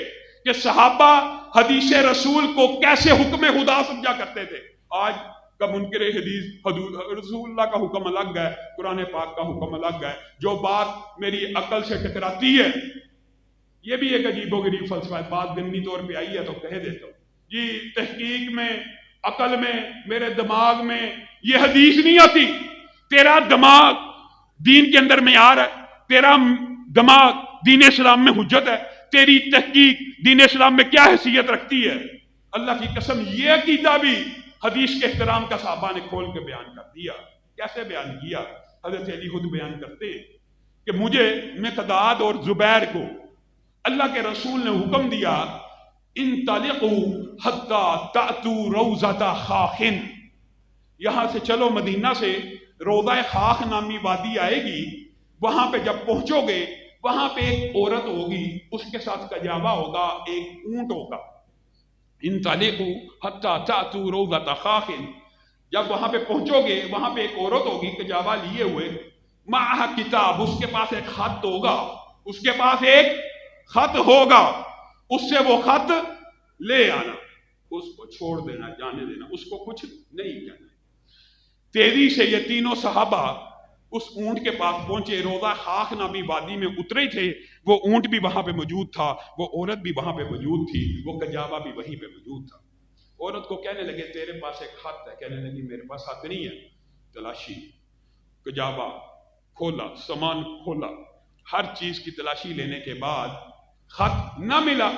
کہ صحابہ حدیث رسول کو کیسے حکم خدا سمجھا کرتے تھے. آج کا منکر حدیث رسول اللہ کا حکم الگ ہے، قرآن پاک کا حکم الگ ہے. جو بات میری عقل سے ٹکراتی ہے، یہ بھی ایک عجیب و غریب فلسفہ ہے، بات ضمنی طور پہ آئی ہے تو کہہ دیتا ہوں. جی تحقیق میں، عقل میں، میرے دماغ میں یہ حدیث نہیں آتی. تیرا دماغ دین کے اندر معیار ہے، تیرا دماغ دین اسلام میں حجت ہے، تیری تحقیق دین اسلام میں کیا حیثیت رکھتی ہے. اللہ کی قسم یہ عقیدہ بھی حدیث کے احترام کا صحابہ نے کھول کے بیان کر دیا. کیسے بیان کیا؟ حضرت علی خود بیان کرتے ہیں کہ مجھے مقداد اور زبیر کو اللہ کے رسول نے حکم دیا انطلقوا حتی تأتوا روضۃ خاخ، یہاں سے چلو مدینہ سے روضہ خاخ نامی وادی آئے گی، وہاں پہ جب پہنچو گے وہاں پہ ایک عورت ہوگی، اس کے ساتھ کجاوا ہوگا، ایک اونٹ ہوگا. انطلقوا حتی تأتوا روضۃ خاخ، جب وہاں پہ پہنچو گے وہاں پہ ایک عورت ہوگی کجاوا لیے ہوئے، معہا کتاب، اس کے پاس ایک خط ہوگا، اس کے پاس ایک خط ہوگا، اس سے وہ خط لے آنا، اس کو چھوڑ دینا، جانے دینا، اس کو کچھ نہیں کہنا. تیزی سے یہ تینوں صحابہ اس اونٹ کے پاس پہنچے. روضہ خاخ نامی وادی میں اترے تھے. وہ اونٹ بھی وہاں پہ موجود تھا، وہ عورت بھی وہاں پہ موجود تھی، وہ کجاوا بھی وہیں پہ موجود تھا. عورت کو کہنے لگے تیرے پاس ایک خط ہے، کہنے لگی میرے پاس خط نہیں ہے. تلاشی، کجاوا کھولا، سامان کھولا، ہر چیز کی تلاشی لینے کے بعد خط نہ ملا.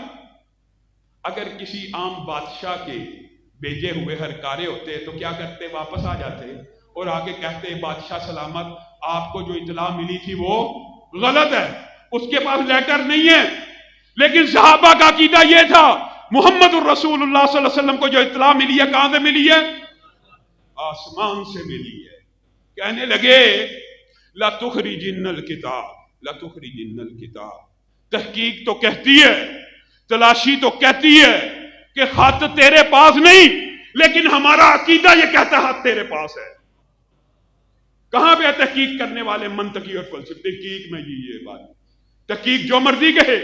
اگر کسی عام بادشاہ کے بھیجے ہوئے ہر کارے ہوتے تو کیا کرتے؟ واپس آ جاتے اور آگے کہتے بادشاہ سلامت، آپ کو جو اطلاع ملی تھی وہ غلط ہے، اس کے پاس لیٹر نہیں ہے. لیکن صحابہ کا عقیدہ یہ تھا محمد الرسول اللہ صلی اللہ علیہ وسلم کو جو اطلاع ملی ہے کہاں سے ملی ہے؟ آسمان سے ملی ہے. کہنے لگے لَتُخْرِجِنَّ الْكِتَابَ لَتُخْرِجِنَّ الْكِتَابَ، تحقیق تو کہتی ہے، تلاشی تو کہتی ہے کہ خط تیرے پاس نہیں، لیکن ہمارا عقیدہ یہ کہتا ہے خط تیرے پاس ہے. کہاں پہ تحقیق کرنے والے منطقی اور فلسفی؟ تحقیق میں یہ بات، تحقیق جو مرضی کہے،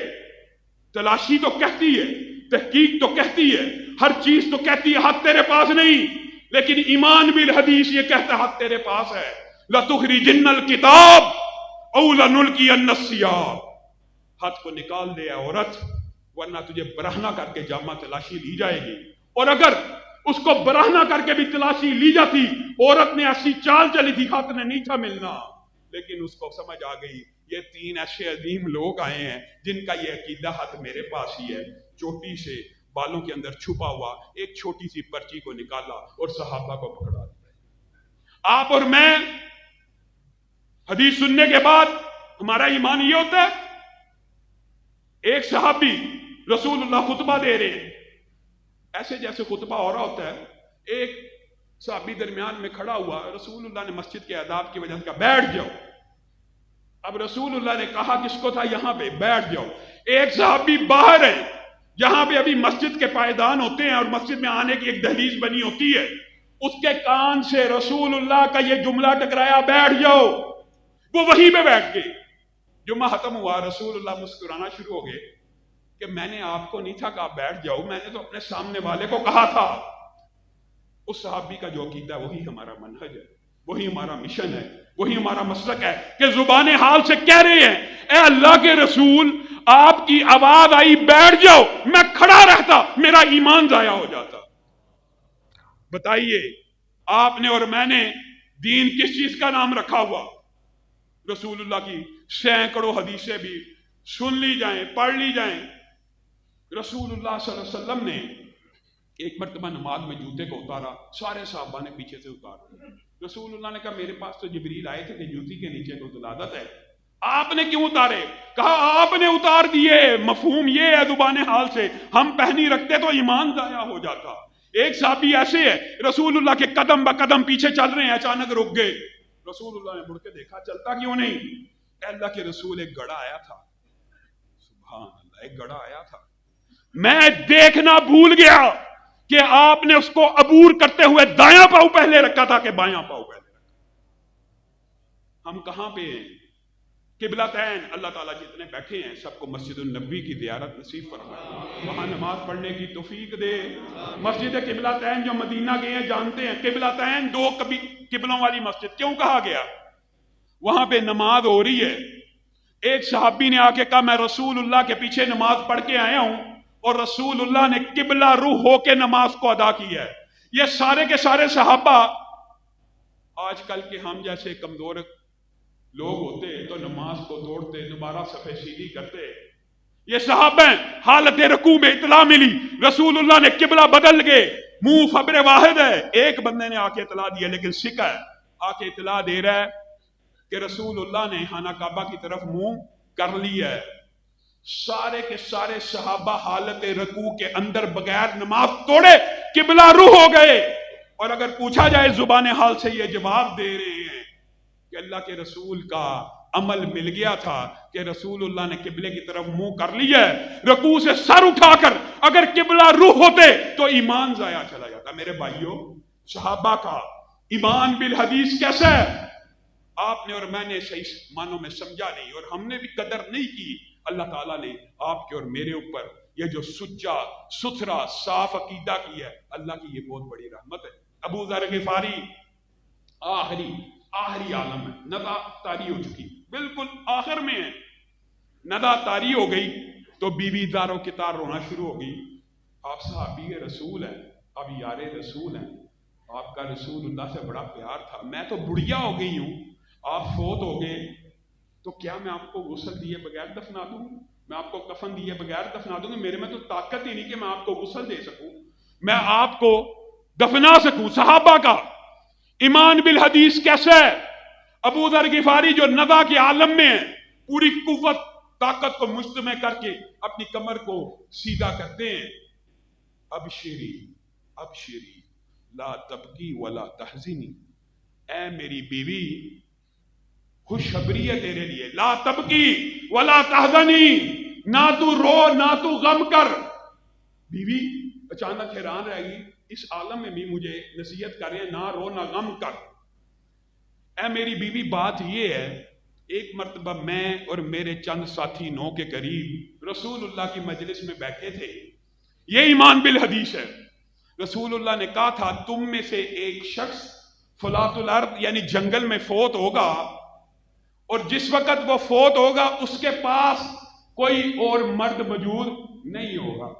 تلاشی تو کہتی ہے، تحقیق تو کہتی ہے، ہر چیز تو کہتی ہے خط تیرے پاس نہیں، لیکن ایمان بالحدیث یہ کہتا ہے خط تیرے پاس ہے. لَتُخْرِجِنَّ الْكِتَابَ أَوْ لَنُلْقِيَنَّ السِّيَاحَ، خط کو نکال دے عورت ورنہ تجھے برہنہ کر کے جامع تلاشی لی جائے گی. اور اگر اس کو برہنہ کر کے بھی تلاشی لی جاتی، عورت نے ایسی چال چلی تھی خط نے نہیں تھا ملنا، لیکن اس کو سمجھ آ گئی یہ 3 ایسے عظیم لوگ آئے ہیں جن کا یہ عقیدہ حق میرے پاس ہی ہے. چوٹی سے بالوں کے اندر چھپا ہوا ایک چھوٹی سی پرچی کو نکالا اور صحابہ کو پکڑا دیا. آپ اور میں حدیث سننے کے بعد ہمارا ایمان یہ ہوتا ہے. ایک صحابی رسول اللہ خطبہ دے رہے ہیں، ایسے جیسے خطبہ ہو رہا ہوتا ہے، ایک صحابی درمیان میں کھڑا ہوا. رسول اللہ نے مسجد کے آداب کی وجہ سے کہا بیٹھ جاؤ. اب رسول اللہ نے کہا کس کو تھا؟ یہاں پہ بیٹھ جاؤ. ایک صحابی باہر ہے، یہاں پہ ابھی مسجد کے پائیدان ہوتے ہیں اور مسجد میں آنے کی ایک دہلیز بنی ہوتی ہے، اس کے کان سے رسول اللہ کا یہ جملہ ٹکرایا بیٹھ جاؤ. وہ وہیں پہ بیٹھ گئے. جمعہ ختم ہوا، رسول اللہ مسکرانا شروع ہو گئے کہ میں نے آپ کو نہیں تھا کہا بیٹھ جاؤ، میں نے تو اپنے سامنے والے کو کہا تھا. اس صحابی کا جو عقیدہ وہی ہمارا منہج ہے، وہی ہمارا مشن ہے، وہی ہمارا مسلک ہے کہ زبان حال سے کہہ رہے ہیں اے اللہ کے رسول آپ کی آواز آئی بیٹھ جاؤ، میں کھڑا رہتا میرا ایمان ضائع ہو جاتا. بتائیے آپ نے اور میں نے دین کس چیز کا نام رکھا ہوا؟ رسول اللہ کی سینکڑوں حدیثیں بھی سن لی جائیں، پڑھ لی جائیں. رسول اللہ صلی اللہ علیہ وسلم نے ایک مرتبہ نماز میں جوتے کو اتارا، سارے صحابہ نے پیچھے سے اتارا. رسول اللہ نے کہا میرے پاس تو جبریل آئے تھے کہ جوتی کے نیچے کو عادت ہے، آپ نے کیوں اتارے؟ کہا آپ نے اتار دیے. مفہوم یہ ہے زبان حال سے ہم پہنی رکھتے تو ایمان ضائع ہو جاتا. ایک صحابی ایسے ہے رسول اللہ کے قدم با قدم پیچھے چل رہے ہیں، اچانک رک گئے. رسول اللہ نے مڑ کے دیکھا چلتا کیوں نہیں؟ اے اللہ کے رسول ایک گڑھا آیا تھا. سبحان اللہ، ایک گڑھا آیا تھا، میں دیکھنا بھول گیا کہ آپ نے اس کو عبور کرتے ہوئے دایاں پاؤں پہلے رکھا تھا کہ بایاں پاؤں پہلے رکھا. ہم کہاں پہ ہیں؟ قبلتین. اللہ تعالیٰ جتنے بیٹھے ہیں سب کو مسجد النبی کی زیارت نصیب فرمائے، وہاں نماز پڑھنے کی توفیق دے. مسجد قبلتین جو مدینہ گئے ہیں جانتے ہیں، قبلتین 2 قبلوں والی مسجد کیوں کہا گیا؟ وہاں پہ نماز ہو رہی ہے، ایک صحابی نے آ کے کہا میں رسول اللہ کے پیچھے نماز پڑھ کے آیا ہوں اور رسول اللہ نے قبلہ روح ہو کے نماز کو ادا کی ہے. یہ سارے کے سارے صحابہ آج کل کے ہم جیسے کمزور لوگ ہوتے تو نماز کو توڑتے، دوبارہ صفحے سیدھی کرتے. یہ صحابہ حالت رکوع میں اطلاع ملی، رسول اللہ نے قبلہ بدل گئے، منہ خبر واحد ہے. ایک بندے نے آ کے اطلاع دیا لیکن سکھا ہے، آ کے اطلاع دے رہا ہے کہ رسول اللہ نے خانہ کعبہ کی طرف منہ کر لیا ہے. سارے کے سارے صحابہ حالت رکوع کے اندر بغیر نماز توڑے قبلہ روح ہو گئے. اور اگر پوچھا جائے زبان حال سے یہ جواب دے رہے ہیں کہ اللہ کے رسول کا عمل مل گیا تھا کہ رسول اللہ نے قبلے کی طرف منہ کر لیا ہے، رکوع سے سر اٹھا کر اگر قبلہ روح ہوتے تو ایمان ضائع چلا جاتا. میرے بھائیوں، صحابہ کا ایمان بالحدیث کیسا ہے آپ نے اور میں نے صحیح معنوں میں سمجھا نہیں، اور ہم نے بھی قدر نہیں کی. اللہ تعالیٰ نے آپ کے اور میرے اوپر یہ جو سچا ستھرا صاف عقیدہ کی ہے، اللہ کی یہ بہت بڑی رحمت ہے. ابو ذر غفاری آخری عالم ہے، ندا طاری ہو چکی، بالکل آخر میں ہے. ندا طاری ہو گئی تو بیوی داروں کی تار رونا شروع ہو گئی. آپ صحابی رسول ہیں، آپ یار رسول ہیں، آپ کا رسول اللہ سے بڑا پیار تھا، میں تو بڑھیا ہو گئی ہوں، آپ فوت ہو گئے تو کیا میں آپ کو غسل دیے بغیر دفنا دوں؟ میں آپ کو کفن دیے بغیر دفنا دوں گی؟ میرے میں تو طاقت ہی نہیں کہ میں آپ کو غسل دے سکوں، میں آپ کو دفنا سکوں. صحابہ کا ایمان بالحدیث کیسا ہے؟ ابو ذر غفاری جو ندا کے عالم میں ہے، پوری قوت طاقت کو مجتمع کر کے اپنی کمر کو سیدھا کرتے ہیں. ابشری ابشری لا تبکی ولا تحزنی، اے میری بیوی خوشخبری ہے تیرے لیے، لا تبکی ولا تحزنی، نہ تو رو نہ تو غم کر. بیوی اچانک حیران رہ گئی، اس عالم میں بھی مجھے نصیحت کر رہے ہیں نہ رو نہ غم کر. اے میری بیوی بات یہ ہے، ایک مرتبہ میں اور میرے چند ساتھی 9 کے قریب رسول اللہ کی مجلس میں بیٹھے تھے. یہ ایمان بالحدیث ہے. رسول اللہ نے کہا تھا تم میں سے ایک شخص فلاۃ الارض یعنی جنگل میں فوت ہوگا، اور جس وقت وہ فوت ہوگا اس کے پاس کوئی اور مرد موجود نہیں ہوگا،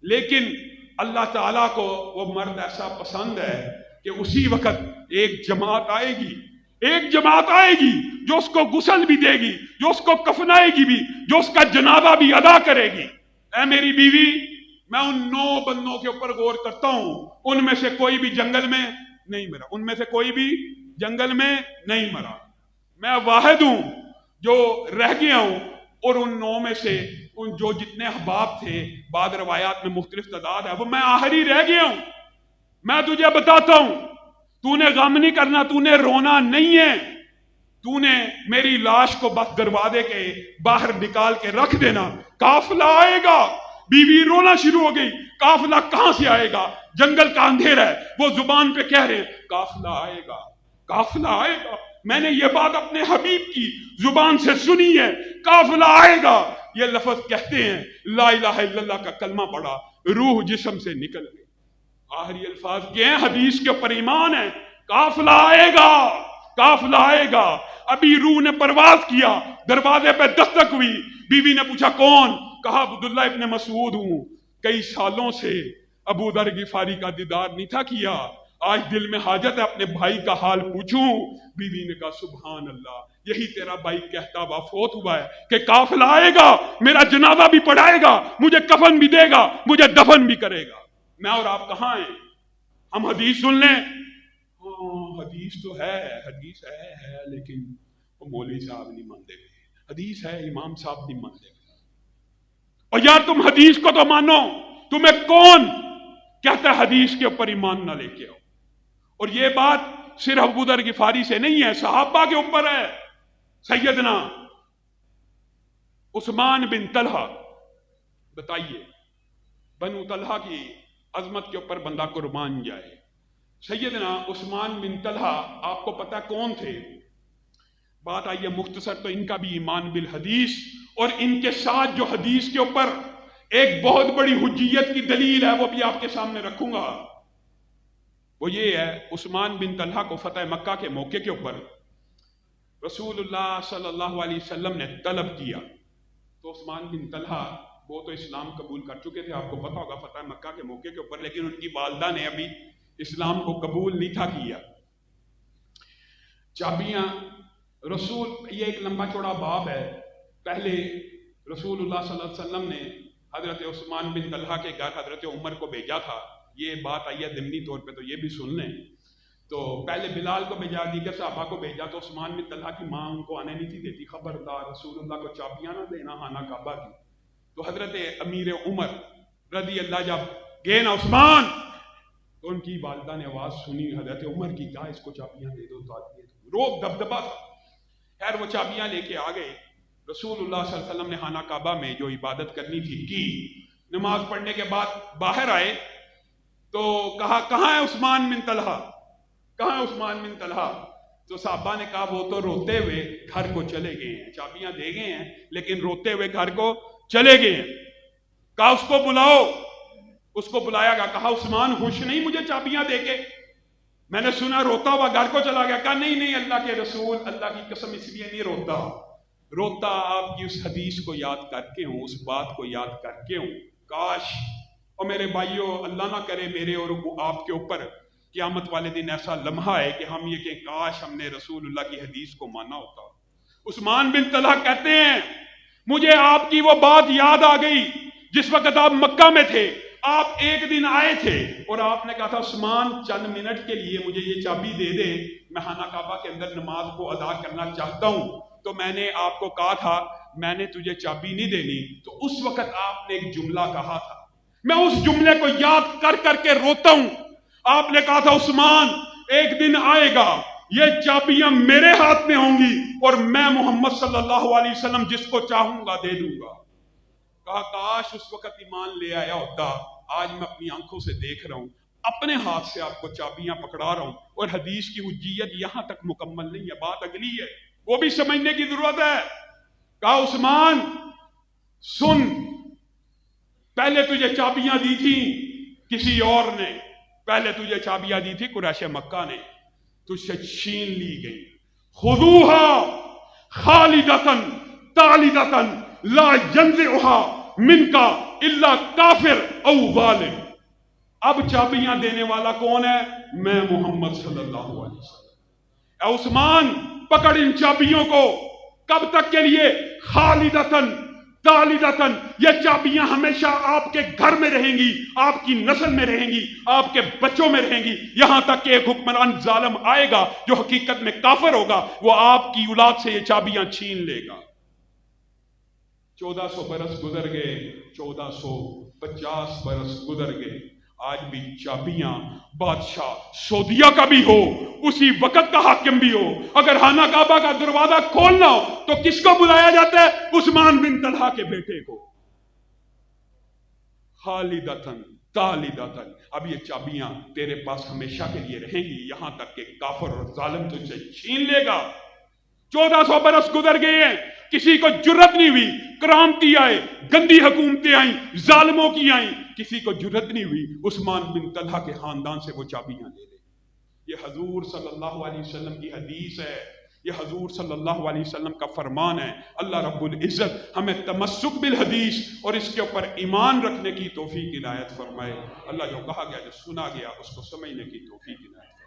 لیکن اللہ تعالیٰ کو وہ مرد ایسا پسند ہے کہ اسی وقت ایک جماعت آئے گی، ایک جماعت آئے گی جو اس کو غسل بھی دے گی، جو اس کو کفنائے گی بھی، جو اس کا جنازہ بھی ادا کرے گی۔ اے میری بیوی، میں ان 9 بندوں کے اوپر غور کرتا ہوں، ان میں سے کوئی بھی جنگل میں نہیں مرا، ان میں سے کوئی بھی جنگل میں نہیں مرا، میں واحد ہوں جو رہ گیا ہوں، اور ان 9 میں سے ان جو جتنے احباب تھے، بعض روایات میں مختلف تعداد ہے، وہ میں آخری رہ گیا ہوں۔ میں تجھے بتاتا ہوں، تو نے غم نہیں کرنا، تو نے رونا نہیں ہے، تو نے میری لاش کو بس دروازے کے باہر نکال کے رکھ دینا، قافلہ آئے گا۔ بیوی رونا شروع ہو گئی، قافلہ کہاں سے آئے گا؟ جنگل کا اندھیرا ہے، وہ زبان پہ کہہ رہے ہیں قافلہ آئے گا، قافلہ آئے گا۔ میں نے یہ بات اپنے حبیب کی زبان سے سنی ہے، قافلہ آئے گا۔ یہ لفظ کہتے ہیں، لا الہ الا اللہ کا کلمہ پڑھا، روح جسم سے نکل گئی۔ آخری الفاظ کے ہیں، حدیث کے اوپر ایمان ہے، قافلہ آئے گا، قافلہ آئے گا۔ ابھی روح نے پرواز کیا، دروازے پہ دستک ہوئی، بیوی نے پوچھا کون؟ کہا عبداللہ ابن مسعود ہوں، کئی سالوں سے ابو ذر غفاری کا دیدار نہیں تھا کیا، آج دل میں حاجت ہے اپنے بھائی کا حال پوچھوں۔ بیوی نے کہا سبحان اللہ، یہی تیرا بھائی کہتا ہوا فوت ہوا ہے کہ قافلہ آئے گا، میرا جنازہ بھی پڑھائے گا، مجھے کفن بھی دے گا، مجھے دفن بھی کرے گا۔ میں اور آپ کہاں ہیں؟ ہم حدیث سن لیں، حدیث تو ہے، حدیث ہے لیکن وہ مولوی صاحب نہیں مانتے، حدیث ہے امام صاحب نہیں مانتے۔ اور یار تم حدیث کو تو مانو، تمہیں کون کہتا ہے حدیث کے اوپر ایمان نہ لے کے آؤ؟ اور یہ بات صرف ابو ذر غفاری سے نہیں ہے، صحابہ کے اوپر ہے۔ سیدنا عثمان بن طلحہ، بتائیے بنو طلحہ کی عظمت کے اوپر بندہ قربان جائے۔ سیدنا عثمان بن طلحہ آپ کو پتہ کون تھے؟ بات آئیے مختصر، تو ان کا بھی ایمان بالحدیث، اور ان کے ساتھ جو حدیث کے اوپر ایک بہت بڑی حجیت کی دلیل ہے وہ بھی آپ کے سامنے رکھوں گا۔ وہ یہ ہے، عثمان بن طلحہ کو فتح مکہ کے موقع کے اوپر رسول اللہ صلی اللہ علیہ وسلم نے طلب کیا، تو عثمان بن طلحہ وہ تو اسلام قبول کر چکے تھے، آپ کو پتا ہوگا فتح مکہ کے موقع کے اوپر، لیکن ان کی والدہ نے ابھی اسلام کو قبول نہیں تھا کیا۔ چابیاں رسول، یہ ایک لمبا چوڑا باب ہے، پہلے رسول اللہ صلی اللہ علیہ وسلم نے حضرت عثمان بن طلحہ کے گھر حضرت عمر کو بھیجا تھا، یہ بات آئی ہے ضمنی طور پہ تو یہ بھی سن لیں۔ تو پہلے بلال کو بھیجا، دیگر صحابہ کو بھیجا، تو عثمان بن طلحہ کی ماں ان کو آنے نہیں تھی دیتی، خبردار رسول اللہ کو چابیاں نہ دینا خانہ کعبہ کی۔ تو حضرت امیر عمر رضی اللہ جب گئے نا عثمان، تو ان کی والدہ نے آواز سنی حضرت عمر کی، کہا اس کو چابیاں دے دو، روب دبدبا تھا۔ خیر وہ چابیاں لے کے آ گئے، رسول اللہ صلی اللہ علیہ وسلم نے خانہ کعبہ میں جو عبادت کرنی تھی کی، نماز پڑھنے کے بعد باہر آئے تو کہا کہاں ہے عثمان بن طلحہ، کہاں ہے عثمان بن طلحہ؟ تو صحابہ نے کہا وہ تو روتے ہوئے گھر کو چلے گئے ہیں، چابیاں دے گئے ہیں لیکن روتے ہوئے گھر کو چلے گئے ہیں۔ کہا اس کو بلاؤ، اس کو بلایا گیا، کہا عثمان خوش نہیں مجھے چابیاں دے کے؟ میں نے سنا روتا ہوا گھر کو چلا گیا۔ کہا نہیں نہیں اللہ کے رسول، اللہ کی قسم اس لیے نہیں روتا، روتا آپ کی اس حدیث کو یاد کر کے ہوں، اس بات کو یاد کر کے ہوں۔ کاش، اور میرے بھائیوں اللہ نہ کرے میرے اور آپ کے اوپر قیامت والے دن ایسا لمحہ ہے کہ ہم یہ کہ کاش ہم نے رسول اللہ کی حدیث کو مانا ہوتا۔ عثمان بن طلحہ کہتے ہیں مجھے آپ کی وہ بات یاد آ گئی جس وقت آپ مکہ میں تھے، آپ ایک دن آئے تھے اور آپ نے کہا تھا عثمان چند منٹ کے لیے مجھے یہ چابی دے دے، میں خانہ کعبہ کے اندر نماز کو ادا کرنا چاہتا ہوں۔ تو میں نے آپ کو کہا تھا میں نے تجھے چابی نہیں دینی، تو اس وقت آپ نے ایک جملہ کہا تھا، میں اس جملے کو یاد کر کر کے روتا ہوں۔ آپ نے کہا تھا عثمان ایک دن آئے گا یہ چابیاں میرے ہاتھ میں ہوں گی اور میں محمد صلی اللہ علیہ وسلم جس کو چاہوں گا دے دوں گا۔ کہا کاش اس وقت ایمان لے آیا ہوتا، آج میں اپنی آنکھوں سے دیکھ رہا ہوں، اپنے ہاتھ سے آپ کو چابیاں پکڑا رہا ہوں، اور حدیث کی حجیت یہاں تک مکمل نہیں ہے، بات اگلی ہے، وہ بھی سمجھنے کی ضرورت ہے۔ کہا عثمان سن، پہلے تجھے چابیاں دی تھی کسی اور نے، پہلے تجھے چابیاں دی تھی قریش مکہ نے، تجھ سے چھین لی گئی۔ خذوہا خالدتن تالدتن لا ینزعها منکا الا کافر او ظالم۔ اب چابیاں دینے والا کون ہے؟ میں محمد صلی اللہ علیہ وسلم۔ اے عثمان پکڑ ان چابیوں کو، کب تک کے لیے؟ خالدتن خالدتن، یہ چابیاں ہمیشہ آپ کے گھر میں رہیں گی، آپ کی نسل میں رہیں گی، آپ کے بچوں میں رہیں گی، یہاں تک کہ ایک حکمران ظالم آئے گا جو حقیقت میں کافر ہوگا، وہ آپ کی اولاد سے یہ چابیاں چھین لے گا۔ 1400 برس گزر گئے، 1450 برس گزر گئے، آج بھی چابیاں بادشاہ سعودیہ کا بھی ہو، اسی وقت کا حاکم بھی ہو، اگر خانہ کعبہ کا دروازہ کھولنا ہو تو کس کو بلایا جاتا ہے؟ عثمان بن طلحہ کے بیٹے کو۔ خالدتن خالدتن، اب یہ چابیاں تیرے پاس ہمیشہ کے لیے رہیں گی، یہاں تک کہ کافر اور ظالم تجھ سے چھین لے گا۔ 1400 برس گزر گئے ہیں، کسی کو جرت نہیں ہوئی، کرامتی آئے، گندی حکومتیں آئیں، ظالموں کی آئیں، کسی کو جرت نہیں ہوئی عثمان بن طلحہ کے خاندان سے وہ چابیاں لے لے۔ یہ حضور صلی اللہ علیہ وسلم کی حدیث ہے، یہ حضور صلی اللہ علیہ وسلم کا فرمان ہے۔ اللہ رب العزت ہمیں تمسک بالحدیث اور اس کے اوپر ایمان رکھنے کی توفیق عنایت فرمائے۔ اللہ جو کہا گیا، جو سنا گیا، اس کو سمجھنے کی توفیق عنایت فرمائے۔